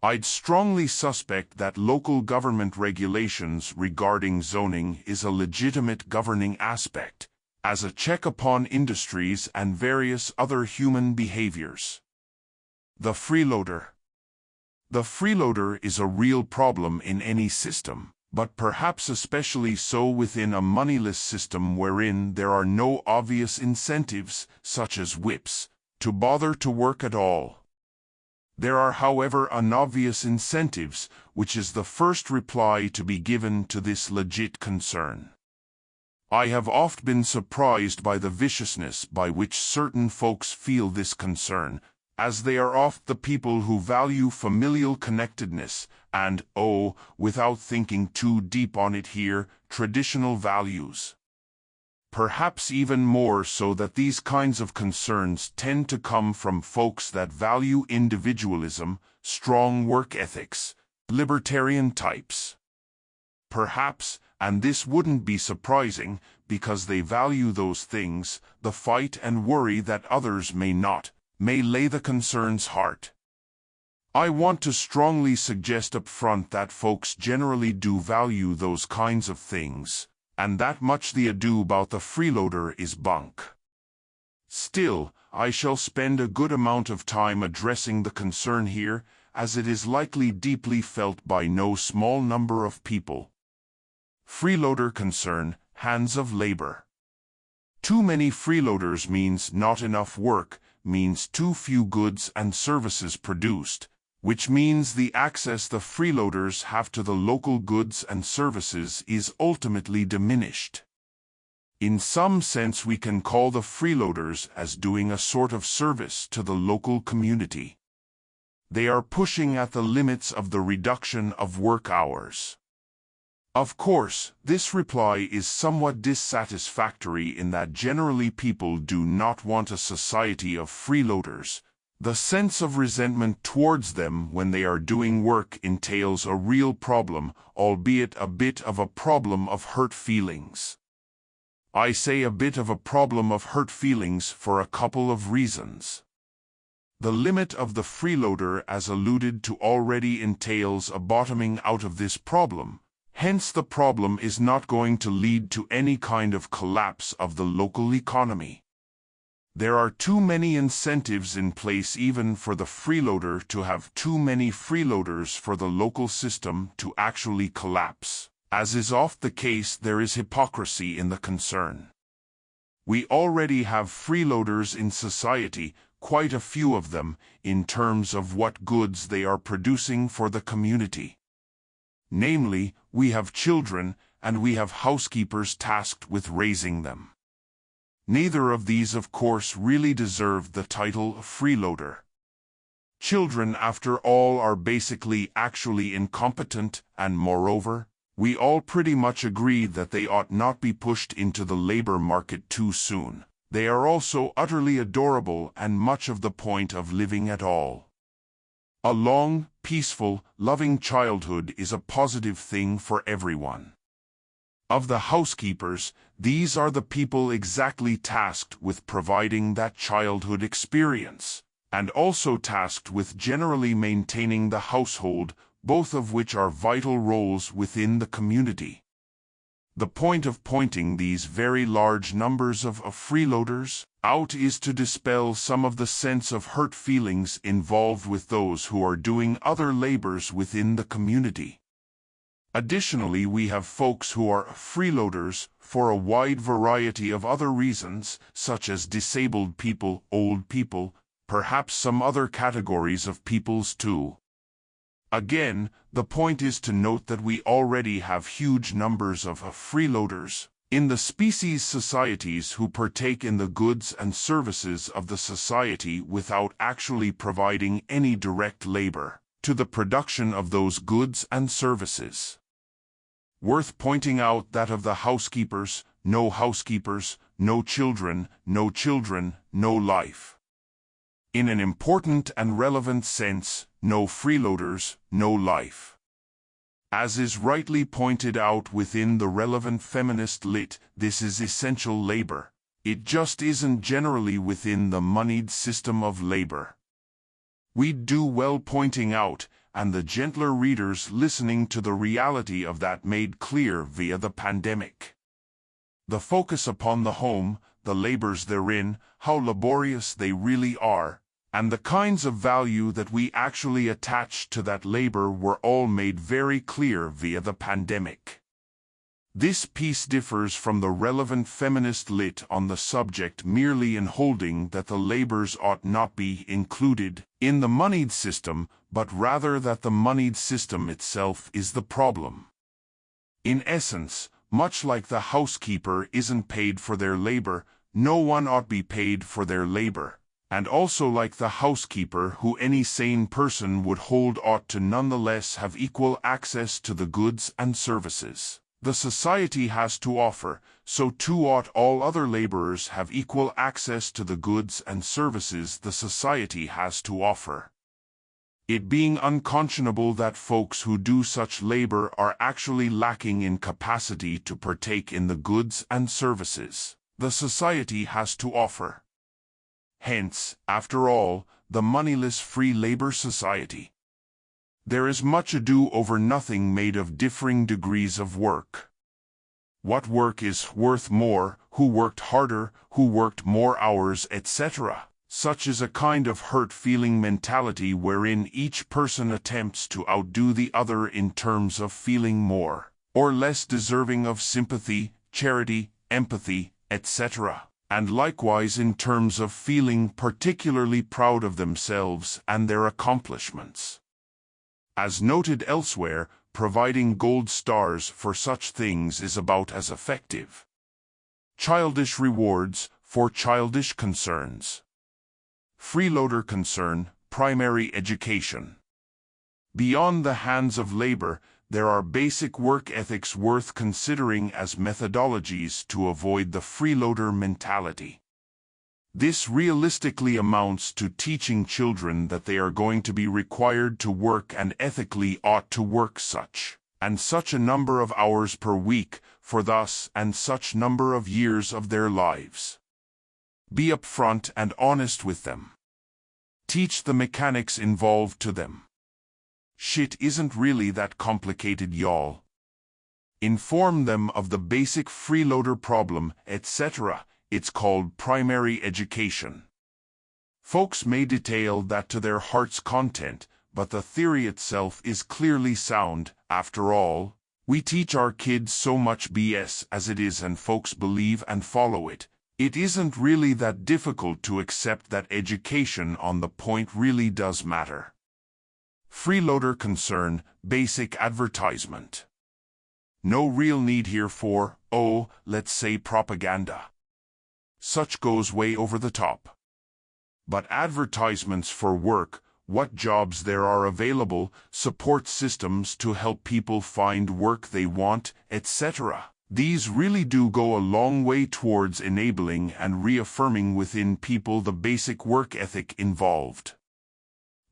I'd strongly suspect that local government regulations regarding zoning is a legitimate governing aspect, as a check upon industries and various other human behaviors. The freeloader. The freeloader is a real problem in any system, but perhaps especially so within a moneyless system wherein there are no obvious incentives, such as whips, to bother to work at all. There are, however, unobvious incentives, which is the first reply to be given to this legit concern. I have oft been surprised by the viciousness by which certain folks feel this concern, as they are oft the people who value familial connectedness and, without thinking too deep on it here, traditional values. Perhaps even more so that these kinds of concerns tend to come from folks that value individualism, strong work ethics, libertarian types. Perhaps, and this wouldn't be surprising, because they value those things, the fight and worry that others may not, may lay the concern's heart. I want to strongly suggest up front that folks generally do value those kinds of things, and that much the ado about the freeloader is bunk. Still, I shall spend a good amount of time addressing the concern here, as it is likely deeply felt by no small number of people. Freeloader concern, hands of labor. Too many freeloaders means not enough work, means too few goods and services produced, which means the access the freeloaders have to the local goods and services is ultimately diminished. In some sense we can call the freeloaders as doing a sort of service to the local community. They are pushing at the limits of the reduction of work hours. Of course, this reply is somewhat dissatisfactory in that generally people do not want a society of freeloaders. The sense of resentment towards them when they are doing work entails a real problem, albeit a bit of a problem of hurt feelings. I say a bit of a problem of hurt feelings for a couple of reasons. The limit of the freeloader, as alluded to already, entails a bottoming out of this problem. Hence the problem is not going to lead to any kind of collapse of the local economy. There are too many incentives in place even for the freeloader to have too many freeloaders for the local system to actually collapse. As is oft the case, there is hypocrisy in the concern. We already have freeloaders in society, quite a few of them, in terms of what goods they are producing for the community. Namely, we have children, and we have housekeepers tasked with raising them. Neither of these, of course, really deserve the title of freeloader. Children, after all, are basically actually incompetent, and moreover, we all pretty much agree that they ought not be pushed into the labor market too soon. They are also utterly adorable and much of the point of living at all. A long, peaceful, loving childhood is a positive thing for everyone. Of the housekeepers, these are the people exactly tasked with providing that childhood experience, and also tasked with generally maintaining the household, both of which are vital roles within the community. The point of pointing these very large numbers of freeloaders out is to dispel some of the sense of hurt feelings involved with those who are doing other labors within the community. Additionally, we have folks who are freeloaders for a wide variety of other reasons, such as disabled people, old people, perhaps some other categories of peoples too. Again, the point is to note that we already have huge numbers of freeloaders in the species societies who partake in the goods and services of the society without actually providing any direct labor to the production of those goods and services. Worth pointing out that of the housekeepers, no children, no life. In an important and relevant sense, no freeloaders, no life. As is rightly pointed out within the relevant feminist lit, this is essential labor. It just isn't generally within the moneyed system of labor. We'd do well pointing out, and the gentler readers listening to the reality of that made clear via the pandemic. The focus upon the home, the labors therein, how laborious they really are, and the kinds of value that we actually attach to that labor were all made very clear via the pandemic. This piece differs from the relevant feminist lit on the subject merely in holding that the labors ought not be included in the moneyed system, but rather that the moneyed system itself is the problem. In essence, much like the housekeeper isn't paid for their labor, no one ought be paid for their labor. And also like the housekeeper who any sane person would hold ought to nonetheless have equal access to the goods and services the society has to offer, so too ought all other laborers have equal access to the goods and services the society has to offer. It being unconscionable that folks who do such labor are actually lacking in capacity to partake in the goods and services the society has to offer. Hence, after all, the Moneyless Free Labor Society. There is much ado over nothing made of differing degrees of work. What work is worth more, who worked harder, who worked more hours, etc. Such is a kind of hurt-feeling mentality wherein each person attempts to outdo the other in terms of feeling more or less deserving of sympathy, charity, empathy, etc. And likewise in terms of feeling particularly proud of themselves and their accomplishments. As noted elsewhere, providing gold stars for such things is about as effective. Childish rewards for childish concerns. Freeloader concern, primary education. Beyond the hands of labor, there are basic work ethics worth considering as methodologies to avoid the freeloader mentality. This realistically amounts to teaching children that they are going to be required to work and ethically ought to work such and such a number of hours per week for thus and such number of years of their lives. Be upfront and honest with them. Teach the mechanics involved to them. Shit isn't really that complicated, y'all. Inform them of the basic freeloader problem, etc. It's called primary education. Folks may detail that to their heart's content, but the theory itself is clearly sound. After all, we teach our kids so much BS as it is and folks believe and follow it. It isn't really that difficult to accept that education on the point really does matter. Freeloader concern, basic advertisement. No real need here for, let's say propaganda. Such goes way over the top. But advertisements for work, what jobs there are available, support systems to help people find work they want, etc. These really do go a long way towards enabling and reaffirming within people the basic work ethic involved.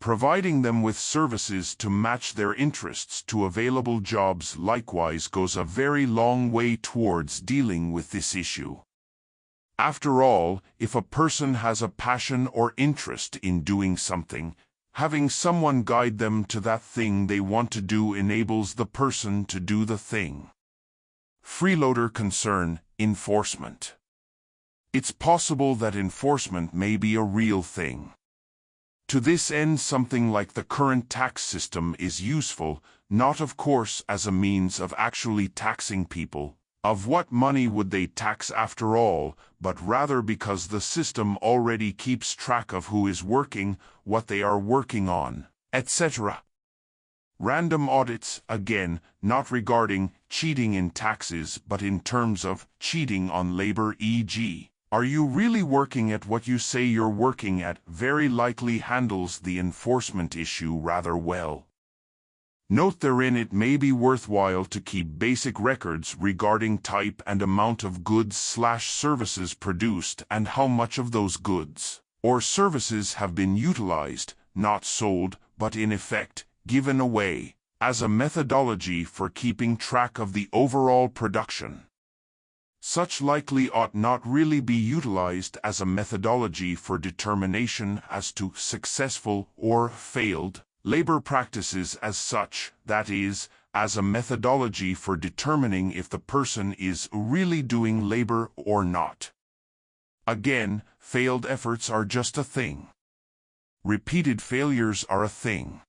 Providing them with services to match their interests to available jobs likewise goes a very long way towards dealing with this issue. After all, if a person has a passion or interest in doing something, having someone guide them to that thing they want to do enables the person to do the thing. Freeloader concern, enforcement. It's possible that enforcement may be a real thing. To this end, something like the current tax system is useful, not of course as a means of actually taxing people. Of what money would they tax after all, but rather because the system already keeps track of who is working, what they are working on, etc. Random audits, again, not regarding cheating in taxes but in terms of cheating on labor, e.g., are you really working at what you say you're working at, very likely handles the enforcement issue rather well. Note therein it may be worthwhile to keep basic records regarding type and amount of goods/services produced and how much of those goods or services have been utilized, not sold, but in effect, given away, as a methodology for keeping track of the overall production. Such likely ought not really be utilized as a methodology for determination as to successful or failed labor practices as such, that is, as a methodology for determining if the person is really doing labor or not. Again, failed efforts are just a thing. Repeated failures are a thing.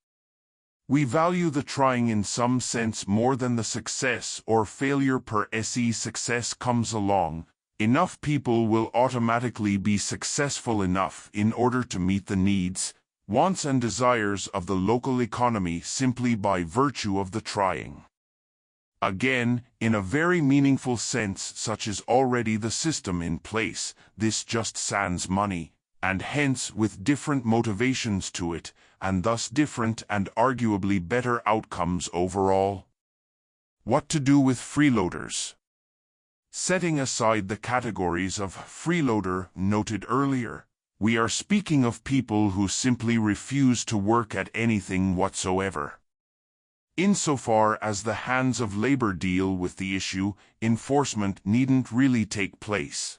We value the trying in some sense more than the success or failure per se. Success comes along, enough people will automatically be successful enough in order to meet the needs, wants and desires of the local economy simply by virtue of the trying. Again, in a very meaningful sense such as already the system in place, this just sans money, and hence with different motivations to it, and thus different and arguably better outcomes overall. What to do with freeloaders? Setting aside the categories of freeloader noted earlier, we are speaking of people who simply refuse to work at anything whatsoever. Insofar as the hands of labor deal with the issue, enforcement needn't really take place.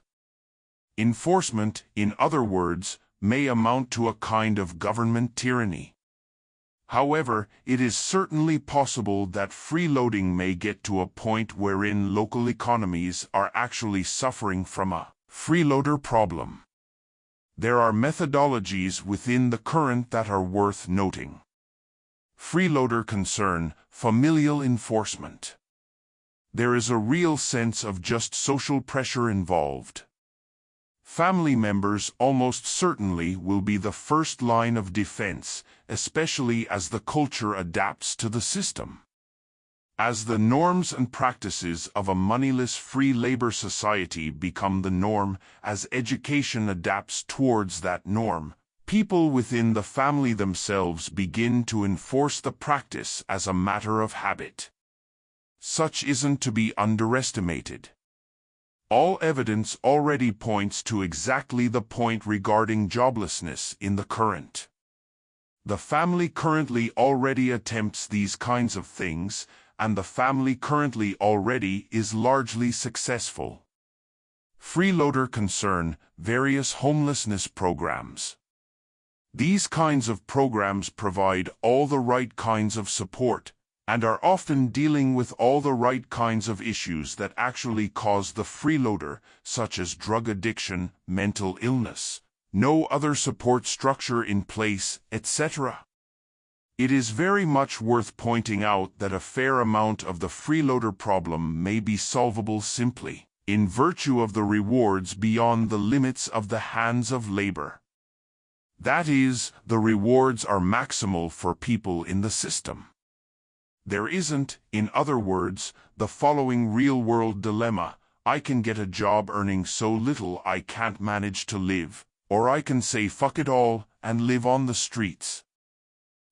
Enforcement, in other words, may amount to a kind of government tyranny. However, it is certainly possible that freeloading may get to a point wherein local economies are actually suffering from a freeloader problem. There are methodologies within the current that are worth noting. Freeloader concern, familial enforcement. There is a real sense of just social pressure involved. Family members almost certainly will be the first line of defense, especially as the culture adapts to the system. As the norms and practices of a moneyless free labor society become the norm, as education adapts towards that norm, people within the family themselves begin to enforce the practice as a matter of habit. Such isn't to be underestimated. All evidence already points to exactly the point regarding joblessness in the current. The family currently already attempts these kinds of things, and the family currently already is largely successful. Freeloader concern, various homelessness programs. These kinds of programs provide all the right kinds of support, and are often dealing with all the right kinds of issues that actually cause the freeloader, such as drug addiction, mental illness, no other support structure in place, etc. It is very much worth pointing out that a fair amount of the freeloader problem may be solvable simply in virtue of the rewards beyond the limits of the hands of labor. That is, the rewards are maximal for people in the system. There isn't, in other words, the following real-world dilemma: I can get a job earning so little I can't manage to live, or I can say fuck it all and live on the streets.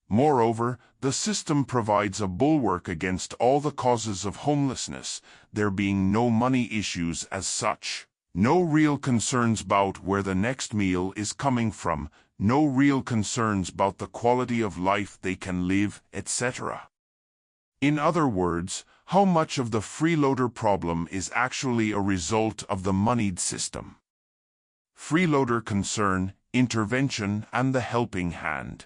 Moreover, the system provides a bulwark against all the causes of homelessness, there being no money issues as such. No real concerns about where the next meal is coming from, no real concerns about the quality of life they can live, etc. In other words, how much of the freeloader problem is actually a result of the moneyed system. Freeloader concern, intervention, and the helping hand.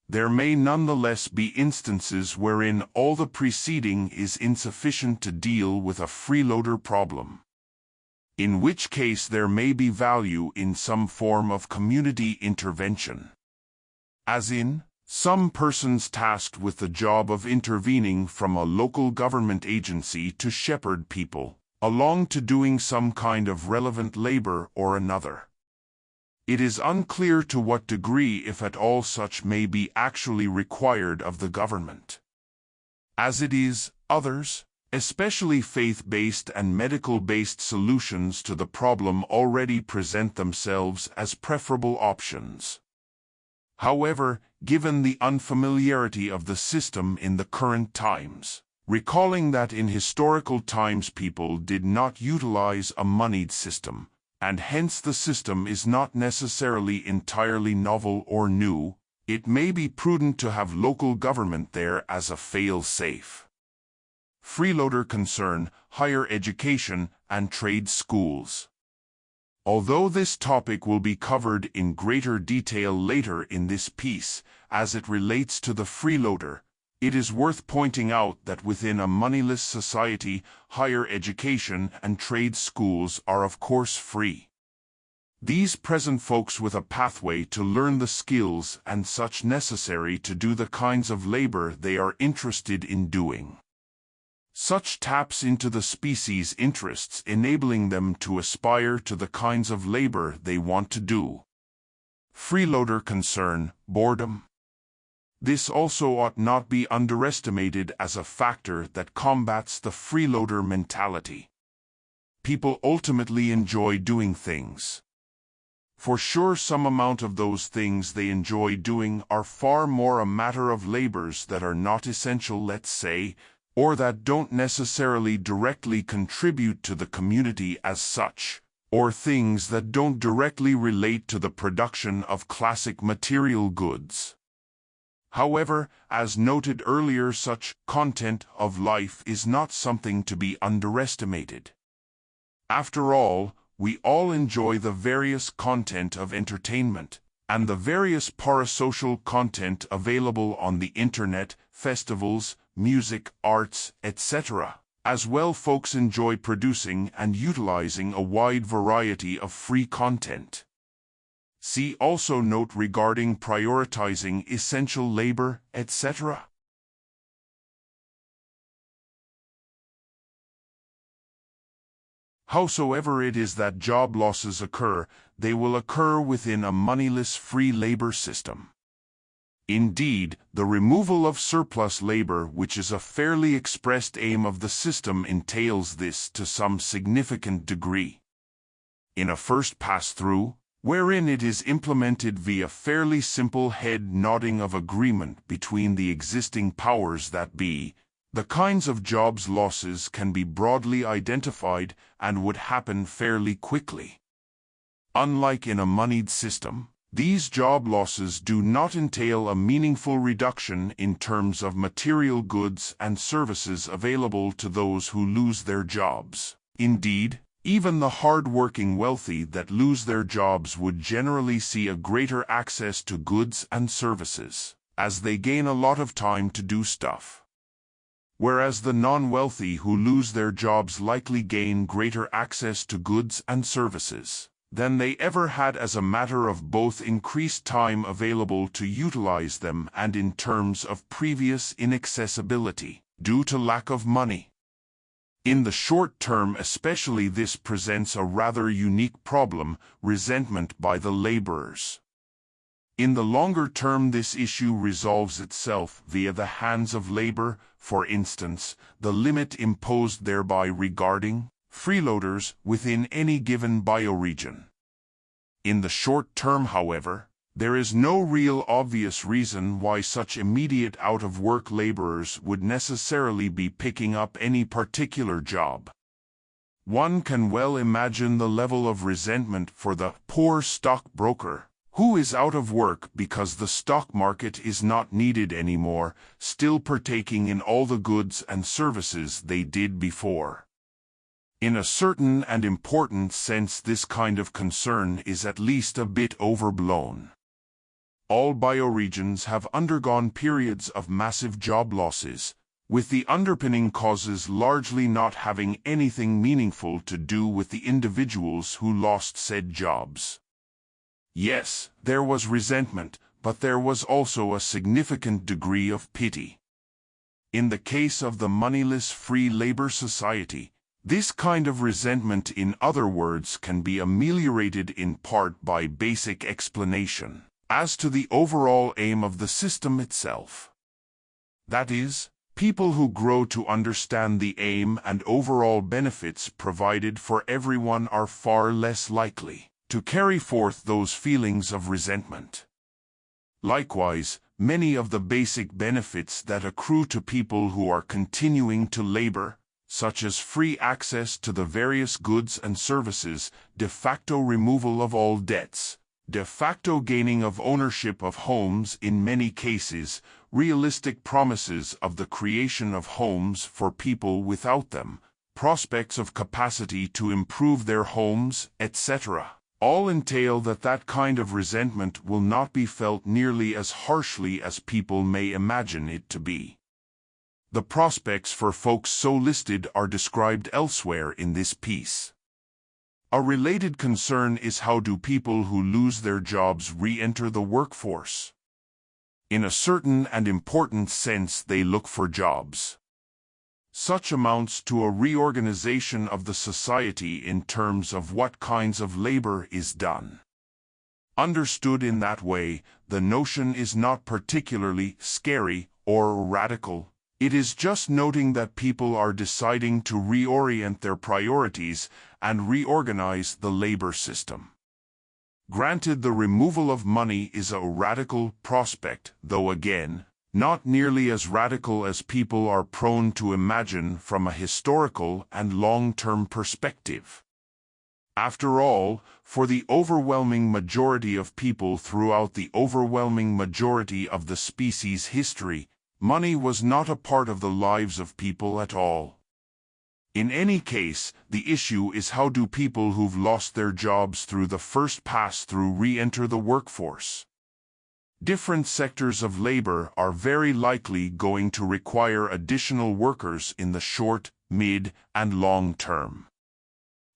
There may nonetheless be instances wherein all the preceding is insufficient to deal with a freeloader problem, in which case there may be value in some form of community intervention. As in, some persons tasked with the job of intervening from a local government agency to shepherd people along to doing some kind of relevant labor or another. It is unclear to what degree, if at all, such may be actually required of the government. As it is, others, especially faith-based and medical-based solutions to the problem already present themselves as preferable options. However, given the unfamiliarity of the system in the current times, recalling that in historical times people did not utilize a moneyed system, and hence the system is not necessarily entirely novel or new, it may be prudent to have local government there as a fail-safe. Freeloader concern, higher education, and trade schools. Although this topic will be covered in greater detail later in this piece, as it relates to the freeloader, it is worth pointing out that within a moneyless society, higher education and trade schools are of course free. These present folks with a pathway to learn the skills and such necessary to do the kinds of labor they are interested in doing. Such taps into the species' interests, enabling them to aspire to the kinds of labor they want to do. Freeloader concern, boredom. This also ought not be underestimated as a factor that combats the freeloader mentality. People ultimately enjoy doing things. For sure, some amount of those things they enjoy doing are far more a matter of labors that are not essential, let's say, or that don't necessarily directly contribute to the community as such, or things that don't directly relate to the production of classic material goods. However, as noted earlier, such content of life is not something to be underestimated. After all, we all enjoy the various content of entertainment, and the various parasocial content available on the internet, festivals, music, arts, etc. As well, folks enjoy producing and utilizing a wide variety of free content. See also note regarding prioritizing essential labor, etc. Howsoever it is that job losses occur, they will occur within a moneyless free labor system. Indeed, the removal of surplus labor, which is a fairly expressed aim of the system, entails this to some significant degree. In a first pass-through, wherein it is implemented via fairly simple head-nodding of agreement between the existing powers that be, the kinds of jobs losses can be broadly identified and would happen fairly quickly. Unlike in a moneyed system, these job losses do not entail a meaningful reduction in terms of material goods and services available to those who lose their jobs. Indeed, even the hard-working wealthy that lose their jobs would generally see a greater access to goods and services, as they gain a lot of time to do stuff. Whereas the non-wealthy who lose their jobs likely gain greater access to goods and services than they ever had, as a matter of both increased time available to utilize them and in terms of previous inaccessibility due to lack of money. In the short term especially, this presents a rather unique problem: resentment by the laborers. In the longer term, this issue resolves itself via the hands of labor, for instance, the limit imposed thereby regarding freeloaders within any given bioregion. In the short term, however, There is no real obvious reason why such immediate out-of-work laborers would necessarily be picking up any particular job. One can well imagine the level of resentment for the poor stockbroker, who is out of work because the stock market is not needed anymore, still partaking in all the goods and services they did before. In a certain and important sense, this kind of concern is at least a bit overblown. All bioregions have undergone periods of massive job losses, with the underpinning causes largely not having anything meaningful to do with the individuals who lost said jobs. Yes, there was resentment, but there was also a significant degree of pity. In the case of the Moneyless Free Labor Society, this kind of resentment, in other words, can be ameliorated in part by basic explanation as to the overall aim of the system itself. That is, people who grow to understand the aim and overall benefits provided for everyone are far less likely to carry forth those feelings of resentment. Likewise, many of the basic benefits that accrue to people who are continuing to labor, such as free access to the various goods and services, de facto removal of all debts, de facto gaining of ownership of homes in many cases, realistic promises of the creation of homes for people without them, prospects of capacity to improve their homes, etc., all entail that kind of resentment will not be felt nearly as harshly as people may imagine it to be. The prospects for folks so listed are described elsewhere in this piece. A related concern is how do people who lose their jobs re-enter the workforce? In a certain and important sense, they look for jobs. Such amounts to a reorganization of the society in terms of what kinds of labor is done. Understood in that way, the notion is not particularly scary or radical. It is just noting that people are deciding to reorient their priorities and reorganize the labor system. Granted, the removal of money is a radical prospect, though again, not nearly as radical as people are prone to imagine from a historical and long-term perspective. After all, for the overwhelming majority of people throughout the overwhelming majority of the species' history, money was not a part of the lives of people at all. In any case, the issue is how do people who've lost their jobs through the first pass-through re-enter the workforce? Different sectors of labor are very likely going to require additional workers in the short, mid, and long term.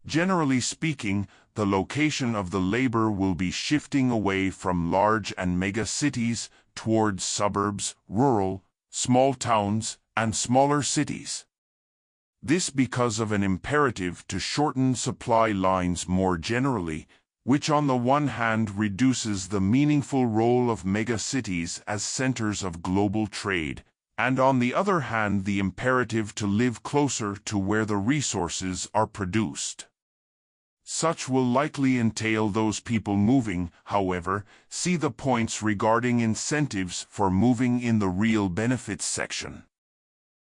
Generally speaking, the location of the labor will be shifting away from large and mega cities towards suburbs, rural, small towns, and smaller cities. This because of an imperative to shorten supply lines more generally, which on the one hand reduces the meaningful role of megacities as centers of global trade, and on the other hand the imperative to live closer to where the resources are produced. Such will likely entail those people moving, however, see the points regarding incentives for moving in the real benefits section.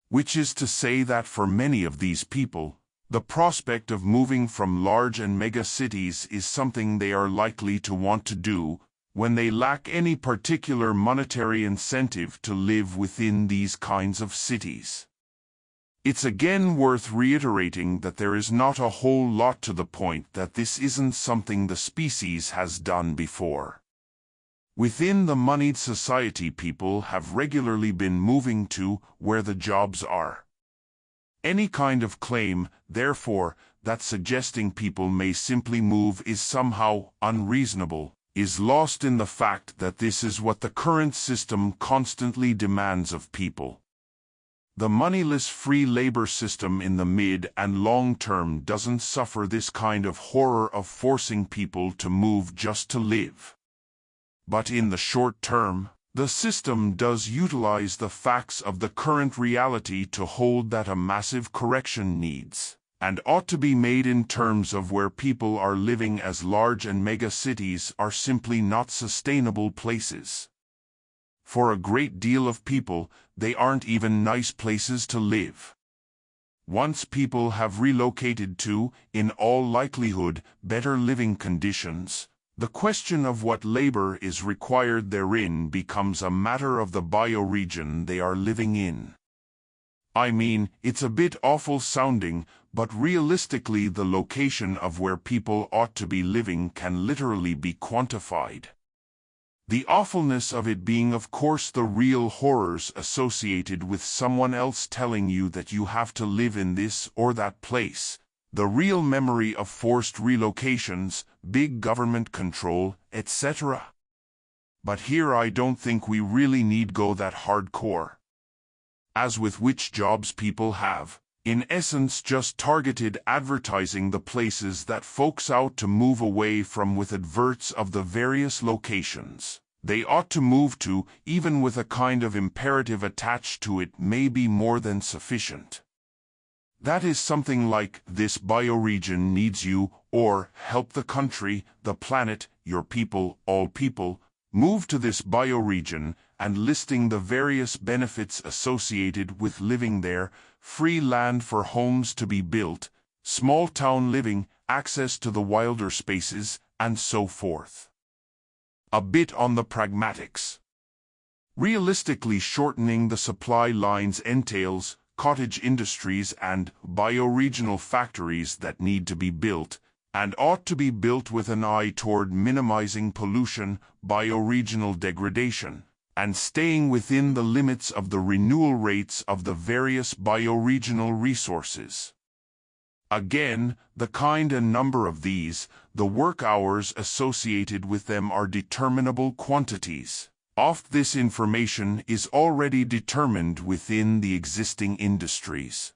Which is to say that for many of these people, the prospect of moving from large and mega cities is something they are likely to want to do when they lack any particular monetary incentive to live within these kinds of cities. It's again worth reiterating that there is not a whole lot to the point that this isn't something the species has done before. Within the moneyed society, people have regularly been moving to where the jobs are. Any kind of claim, therefore, that suggesting people may simply move is somehow unreasonable, is lost in the fact that this is what the current system constantly demands of people. The moneyless free labor system in the mid and long term doesn't suffer this kind of horror of forcing people to move just to live. But in the short term, the system does utilize the facts of the current reality to hold that a massive correction needs, and ought to be made in terms of where people are living, as large and mega cities are simply not sustainable places. For a great deal of people, they aren't even nice places to live. Once people have relocated to, in all likelihood, better living conditions, the question of what labor is required therein becomes a matter of the bioregion they are living in. I mean, it's a bit awful sounding, but realistically the location of where people ought to be living can literally be quantified. The awfulness of it being, of course, the real horrors associated with someone else telling you that you have to live in this or that place, the real memory of forced relocations, big government control, etc. But here I don't think we really need go that hardcore. As with which jobs people have, in essence, just targeted advertising the places that folks out to move away from with adverts of the various locations they ought to move to, even with a kind of imperative attached to it, may be more than sufficient. That is something like, this bioregion needs you, or, help the country, the planet, your people, all people, move to this bioregion, and listing the various benefits associated with living there, free land for homes to be built, small town living, access to the wilder spaces, and so forth. A bit on the pragmatics. Realistically, shortening the supply lines entails cottage industries and bioregional factories that need to be built, and ought to be built with an eye toward minimizing pollution, bioregional degradation, and staying within the limits of the renewal rates of the various bioregional resources. Again, the kind and number of these, the work hours associated with them, are determinable quantities. Oft this information is already determined within the existing industries.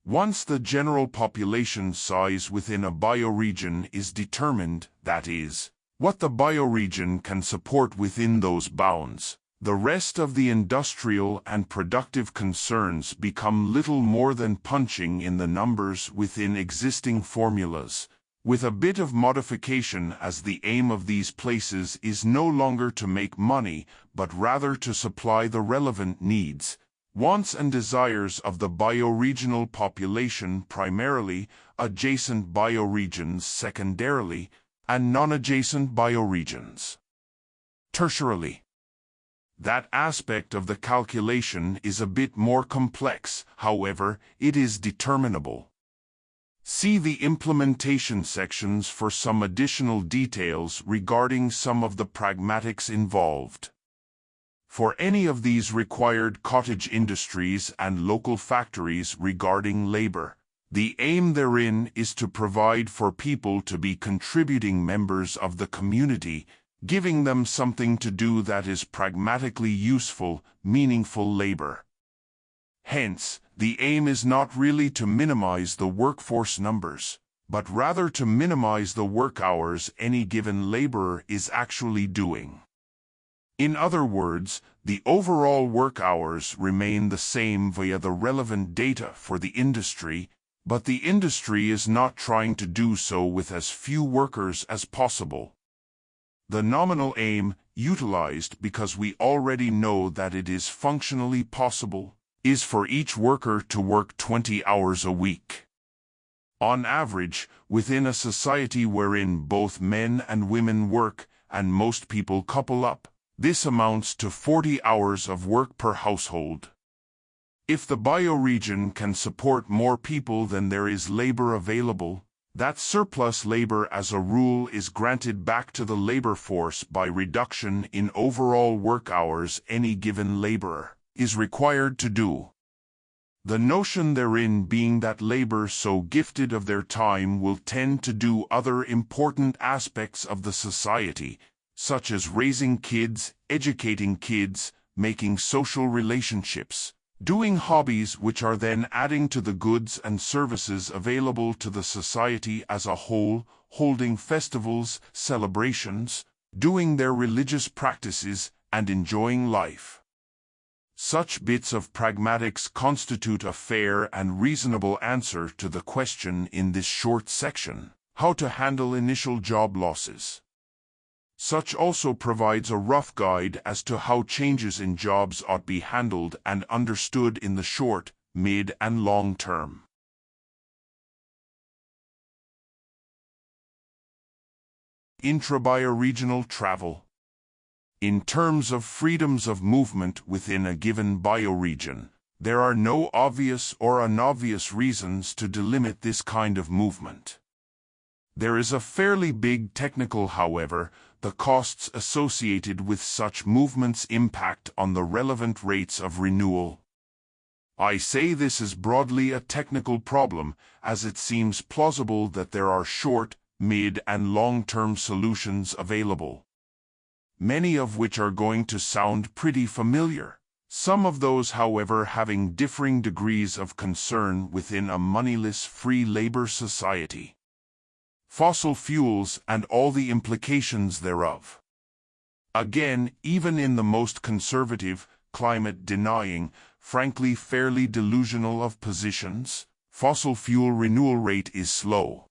Once the general population size within a bioregion is determined, that is, what the bioregion can support within those bounds, the rest of the industrial and productive concerns become little more than punching in the numbers within existing formulas, with a bit of modification, as the aim of these places is no longer to make money, but rather to supply the relevant needs, wants and desires of the bioregional population primarily, adjacent bioregions secondarily, and non-adjacent bioregions tertiarily. That aspect of the calculation is a bit more complex, however, it is determinable. See the implementation sections for some additional details regarding some of the pragmatics involved. For any of these required cottage industries and local factories regarding labor, the aim therein is to provide for people to be contributing members of the community, giving them something to do that is pragmatically useful, meaningful labor. Hence, the aim is not really to minimize the workforce numbers, but rather to minimize the work hours any given laborer is actually doing. In other words, the overall work hours remain the same via the relevant data for the industry, but the industry is not trying to do so with as few workers as possible. The nominal aim, utilized because we already know that it is functionally possible, is for each worker to work 20 hours a week. On average, within a society wherein both men and women work, and most people couple up, this amounts to 40 hours of work per household. If the bioregion can support more people than there is labor available, that surplus labor as a rule is granted back to the labor force by reduction in overall work hours any given laborer is required to do. The notion therein being that labor so gifted of their time will tend to do other important aspects of the society, such as raising kids, educating kids, making social relationships, doing hobbies which are then adding to the goods and services available to the society as a whole, holding festivals, celebrations, doing their religious practices, and enjoying life. Such bits of pragmatics constitute a fair and reasonable answer to the question in this short section: how to handle initial job losses. Such also provides a rough guide as to how changes in jobs ought be handled and understood in the short, mid, and long term. Intra-bioregional travel. In terms of freedoms of movement within a given bioregion, there are no obvious or unobvious reasons to delimit this kind of movement. There is a fairly big technical, however, the costs associated with such movements' impact on the relevant rates of renewal. I say this is broadly a technical problem, as it seems plausible that there are short, mid, and long-term solutions available, many of which are going to sound pretty familiar. Some of those, however, having differing degrees of concern within a moneyless free labor society. Fossil fuels and all the implications thereof. Again, even in the most conservative, climate-denying, frankly fairly delusional of positions, fossil fuel renewal rate is slow.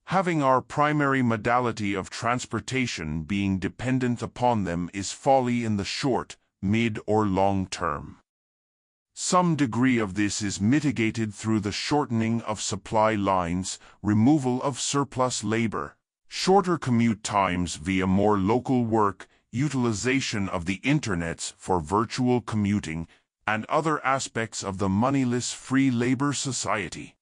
Having our primary modality of transportation being dependent upon them is folly in the short, mid, or long term. Some degree of this is mitigated through the shortening of supply lines, removal of surplus labor, shorter commute times via more local work, utilization of the internets for virtual commuting, and other aspects of the moneyless free labor society.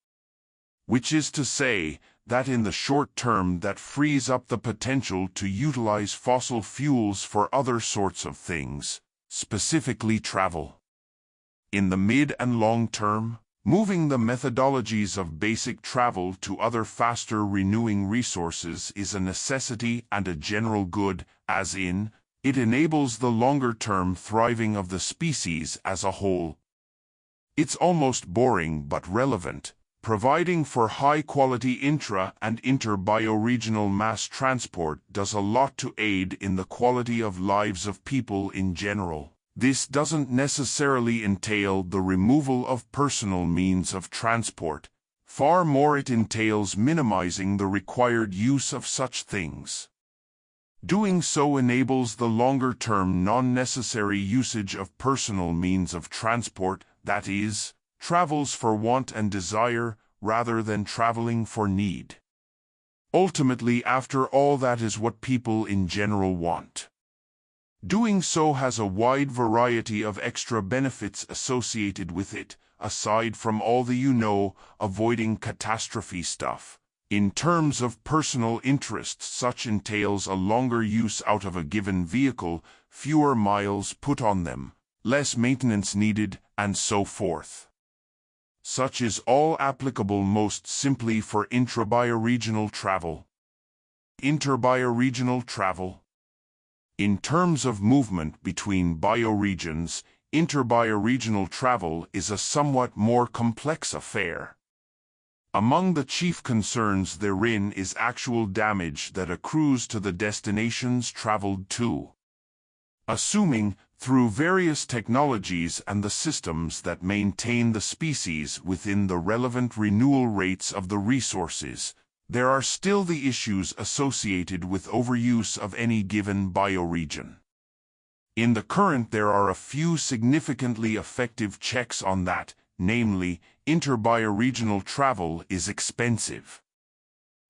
Which is to say, that in the short term that frees up the potential to utilize fossil fuels for other sorts of things, specifically travel. In the mid and long term, moving the methodologies of basic travel to other faster renewing resources is a necessity and a general good, as in, it enables the longer-term thriving of the species as a whole. It's almost boring but relevant, providing for high-quality intra- and interbioregional mass transport does a lot to aid in the quality of lives of people in general. This doesn't necessarily entail the removal of personal means of transport. Far more, it entails minimizing the required use of such things. Doing so enables the longer-term non-necessary usage of personal means of transport, that is, travels for want and desire, rather than traveling for need. Ultimately, after all, that is what people in general want. Doing so has a wide variety of extra benefits associated with it, aside from all the avoiding catastrophe stuff. In terms of personal interests, such entails a longer use out of a given vehicle, fewer miles put on them, less maintenance needed, and so forth. Such is all applicable most simply for intra-bioregional travel. Interbioregional travel. In terms of movement between bioregions, interbioregional travel is a somewhat more complex affair. Among the chief concerns therein is actual damage that accrues to the destinations traveled to. Assuming, through various technologies and the systems that maintain the species within the relevant renewal rates of the resources, there are still the issues associated with overuse of any given bioregion. In the current, there are a few significantly effective checks on that, namely, interbioregional travel is expensive.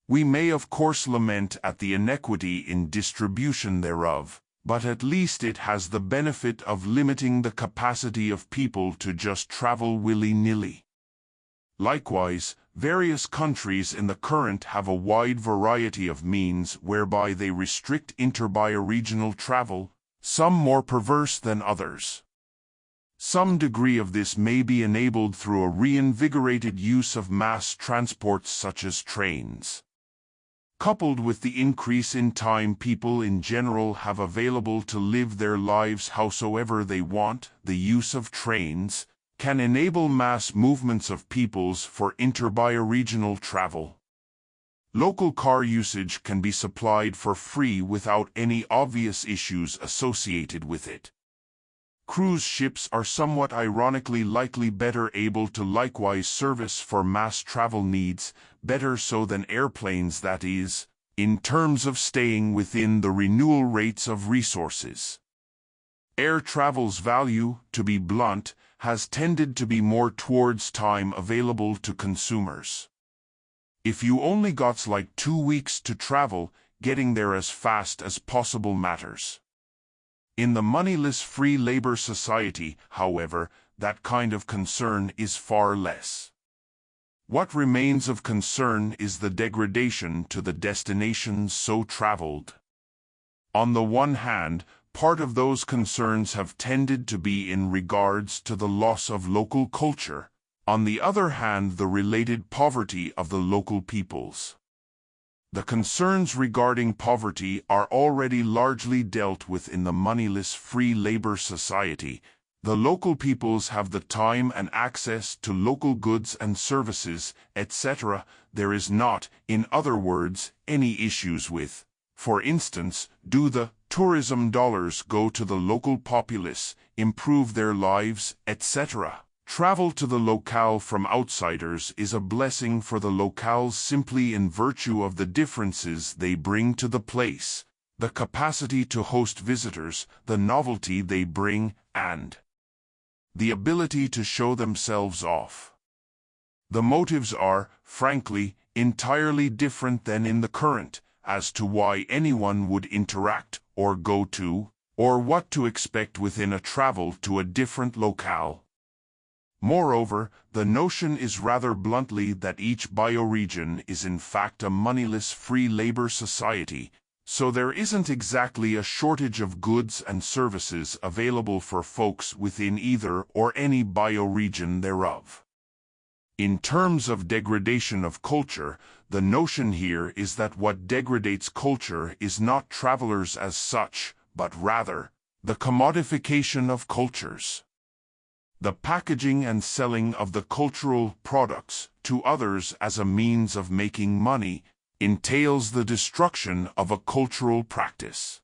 We may of course lament at the inequity in distribution thereof, but at least it has the benefit of limiting the capacity of people to just travel willy-nilly. Likewise, various countries in the current have a wide variety of means whereby they restrict interbioregional travel, some more perverse than others. Some degree of this may be enabled through a reinvigorated use of mass transports such as trains. Coupled with the increase in time people in general have available to live their lives howsoever they want, the use of trains can enable mass movements of peoples for interbioregional travel. Local car usage can be supplied for free without any obvious issues associated with it. Cruise ships are somewhat ironically likely better able to likewise service for mass travel needs, better so than airplanes, that is, in terms of staying within the renewal rates of resources. Air travel's value, to be blunt, has tended to be more towards time available to consumers. If you only got like 2 weeks to travel, getting there as fast as possible matters. In the Moneyless Free Labor Society, however, that kind of concern is far less. What remains of concern is the degradation to the destinations so traveled. On the one hand, part of those concerns have tended to be in regards to the loss of local culture, on the other hand the related poverty of the local peoples. The concerns regarding poverty are already largely dealt with in the Moneyless Free Labor Society. The local peoples have the time and access to local goods and services, etc. There is not, in other words, any issues with, for instance, do the tourism dollars go to the local populace, improve their lives, etc. Travel to the locale from outsiders is a blessing for the locales simply in virtue of the differences they bring to the place, the capacity to host visitors, the novelty they bring, and the ability to show themselves off. The motives are, frankly, entirely different than in the current, as to why anyone would interact, or go to, or what to expect within a travel to a different locale. Moreover, the notion is rather bluntly that each bioregion is in fact a moneyless free labor society, so there isn't exactly a shortage of goods and services available for folks within either or any bioregion thereof. In terms of degradation of culture, the notion here is that what degrades culture is not travelers as such, but rather the commodification of cultures. The packaging and selling of the cultural products to others as a means of making money entails the destruction of a cultural practice.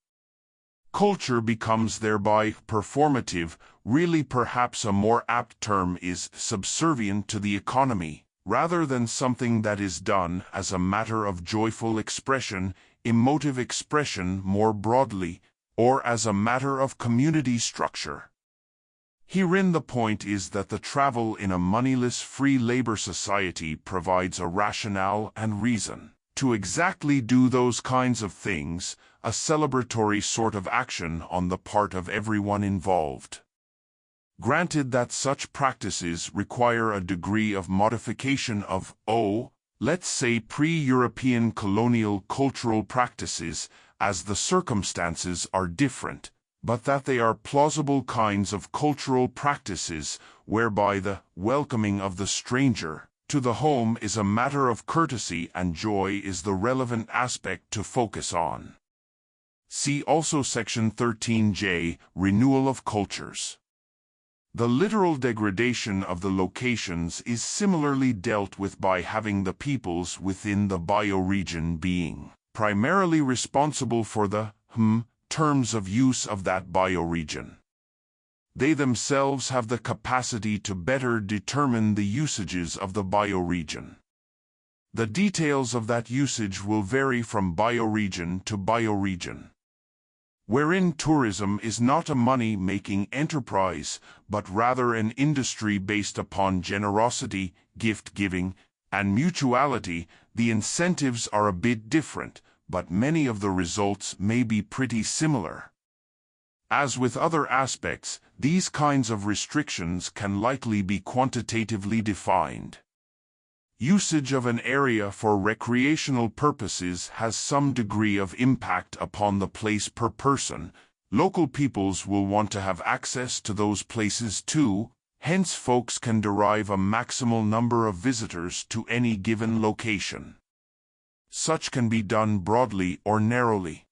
Culture becomes thereby performative. Really, perhaps a more apt term is subservient to the economy, rather than something that is done as a matter of joyful expression, emotive expression more broadly, or as a matter of community structure. Herein the point is that the travel in a moneyless free labor society provides a rationale and reason to exactly do those kinds of things, a celebratory sort of action on the part of everyone involved. Granted that such practices require a degree of modification of, let's say pre-European colonial cultural practices, as the circumstances are different, but that they are plausible kinds of cultural practices whereby the welcoming of the stranger to the home is a matter of courtesy and joy is the relevant aspect to focus on. See also Section 13J, Renewal of Cultures. The literal degradation of the locations is similarly dealt with by having the peoples within the bioregion being primarily responsible for the terms of use of that bioregion. They themselves have the capacity to better determine the usages of the bioregion. The details of that usage will vary from bioregion to bioregion. Wherein tourism is not a money-making enterprise, but rather an industry based upon generosity, gift-giving, and mutuality, the incentives are a bit different, but many of the results may be pretty similar. As with other aspects, these kinds of restrictions can likely be quantitatively defined. Usage of an area for recreational purposes has some degree of impact upon the place per person. Local peoples will want to have access to those places too, hence folks can derive a maximal number of visitors to any given location. Such can be done broadly or narrowly.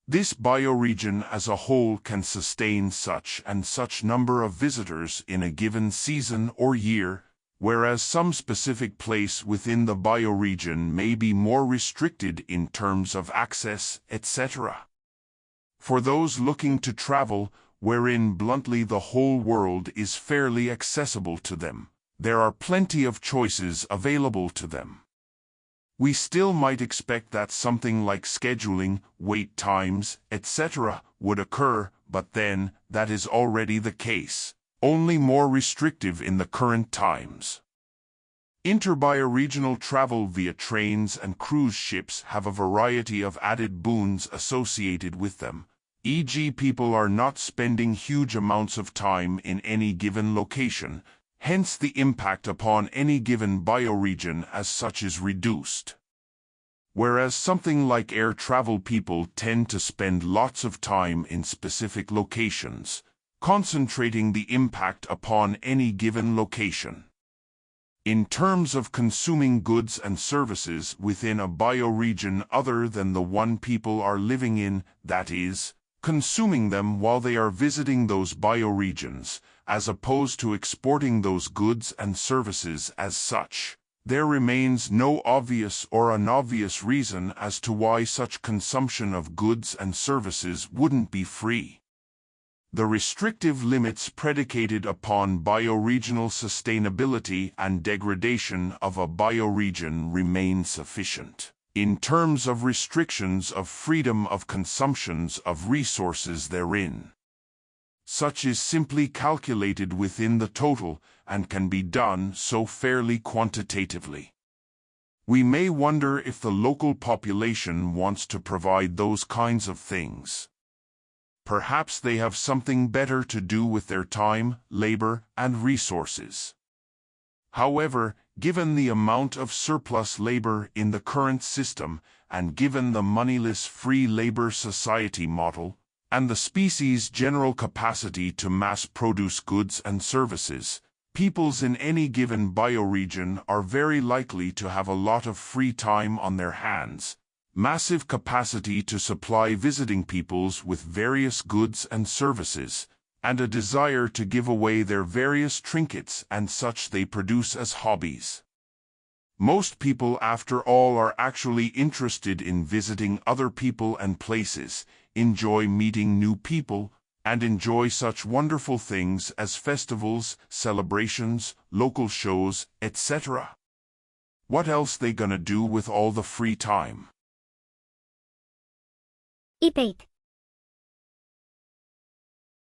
This bioregion as a whole can sustain such and such number of visitors in a given season or year, whereas some specific place within the bioregion may be more restricted in terms of access, etc. For those looking to travel, wherein bluntly the whole world is fairly accessible to them. There are plenty of choices available to them. We still might expect that something like scheduling, wait times, etc. would occur, but then, that is already the case, only more restrictive in the current times. Interbioregional travel via trains and cruise ships have a variety of added boons associated with them, e.g. people are not spending huge amounts of time in any given location, hence the impact upon any given bioregion as such is reduced. Whereas something like air travel, people tend to spend lots of time in specific locations, concentrating the impact upon any given location. In terms of consuming goods and services within a bioregion other than the one people are living in, that is, consuming them while they are visiting those bioregions, as opposed to exporting those goods and services as such, there remains no obvious or unobvious reason as to why such consumption of goods and services wouldn't be free. The restrictive limits predicated upon bioregional sustainability and degradation of a bioregion remain sufficient. In terms of restrictions of freedom of consumptions of resources therein, such is simply calculated within the total and can be done so fairly quantitatively. We may wonder if the local population wants to provide those kinds of things. Perhaps they have something better to do with their time, labor, and resources. However, given the amount of surplus labor in the current system, and given the moneyless free labor society model, and the species' general capacity to mass-produce goods and services, peoples in any given bioregion are very likely to have a lot of free time on their hands, massive capacity to supply visiting peoples with various goods and services, and a desire to give away their various trinkets and such they produce as hobbies. Most people, after all, are actually interested in visiting other people and places, enjoy meeting new people, and enjoy such wonderful things as festivals, celebrations, local shows, etc. What else they gonna do with all the free time? Debate.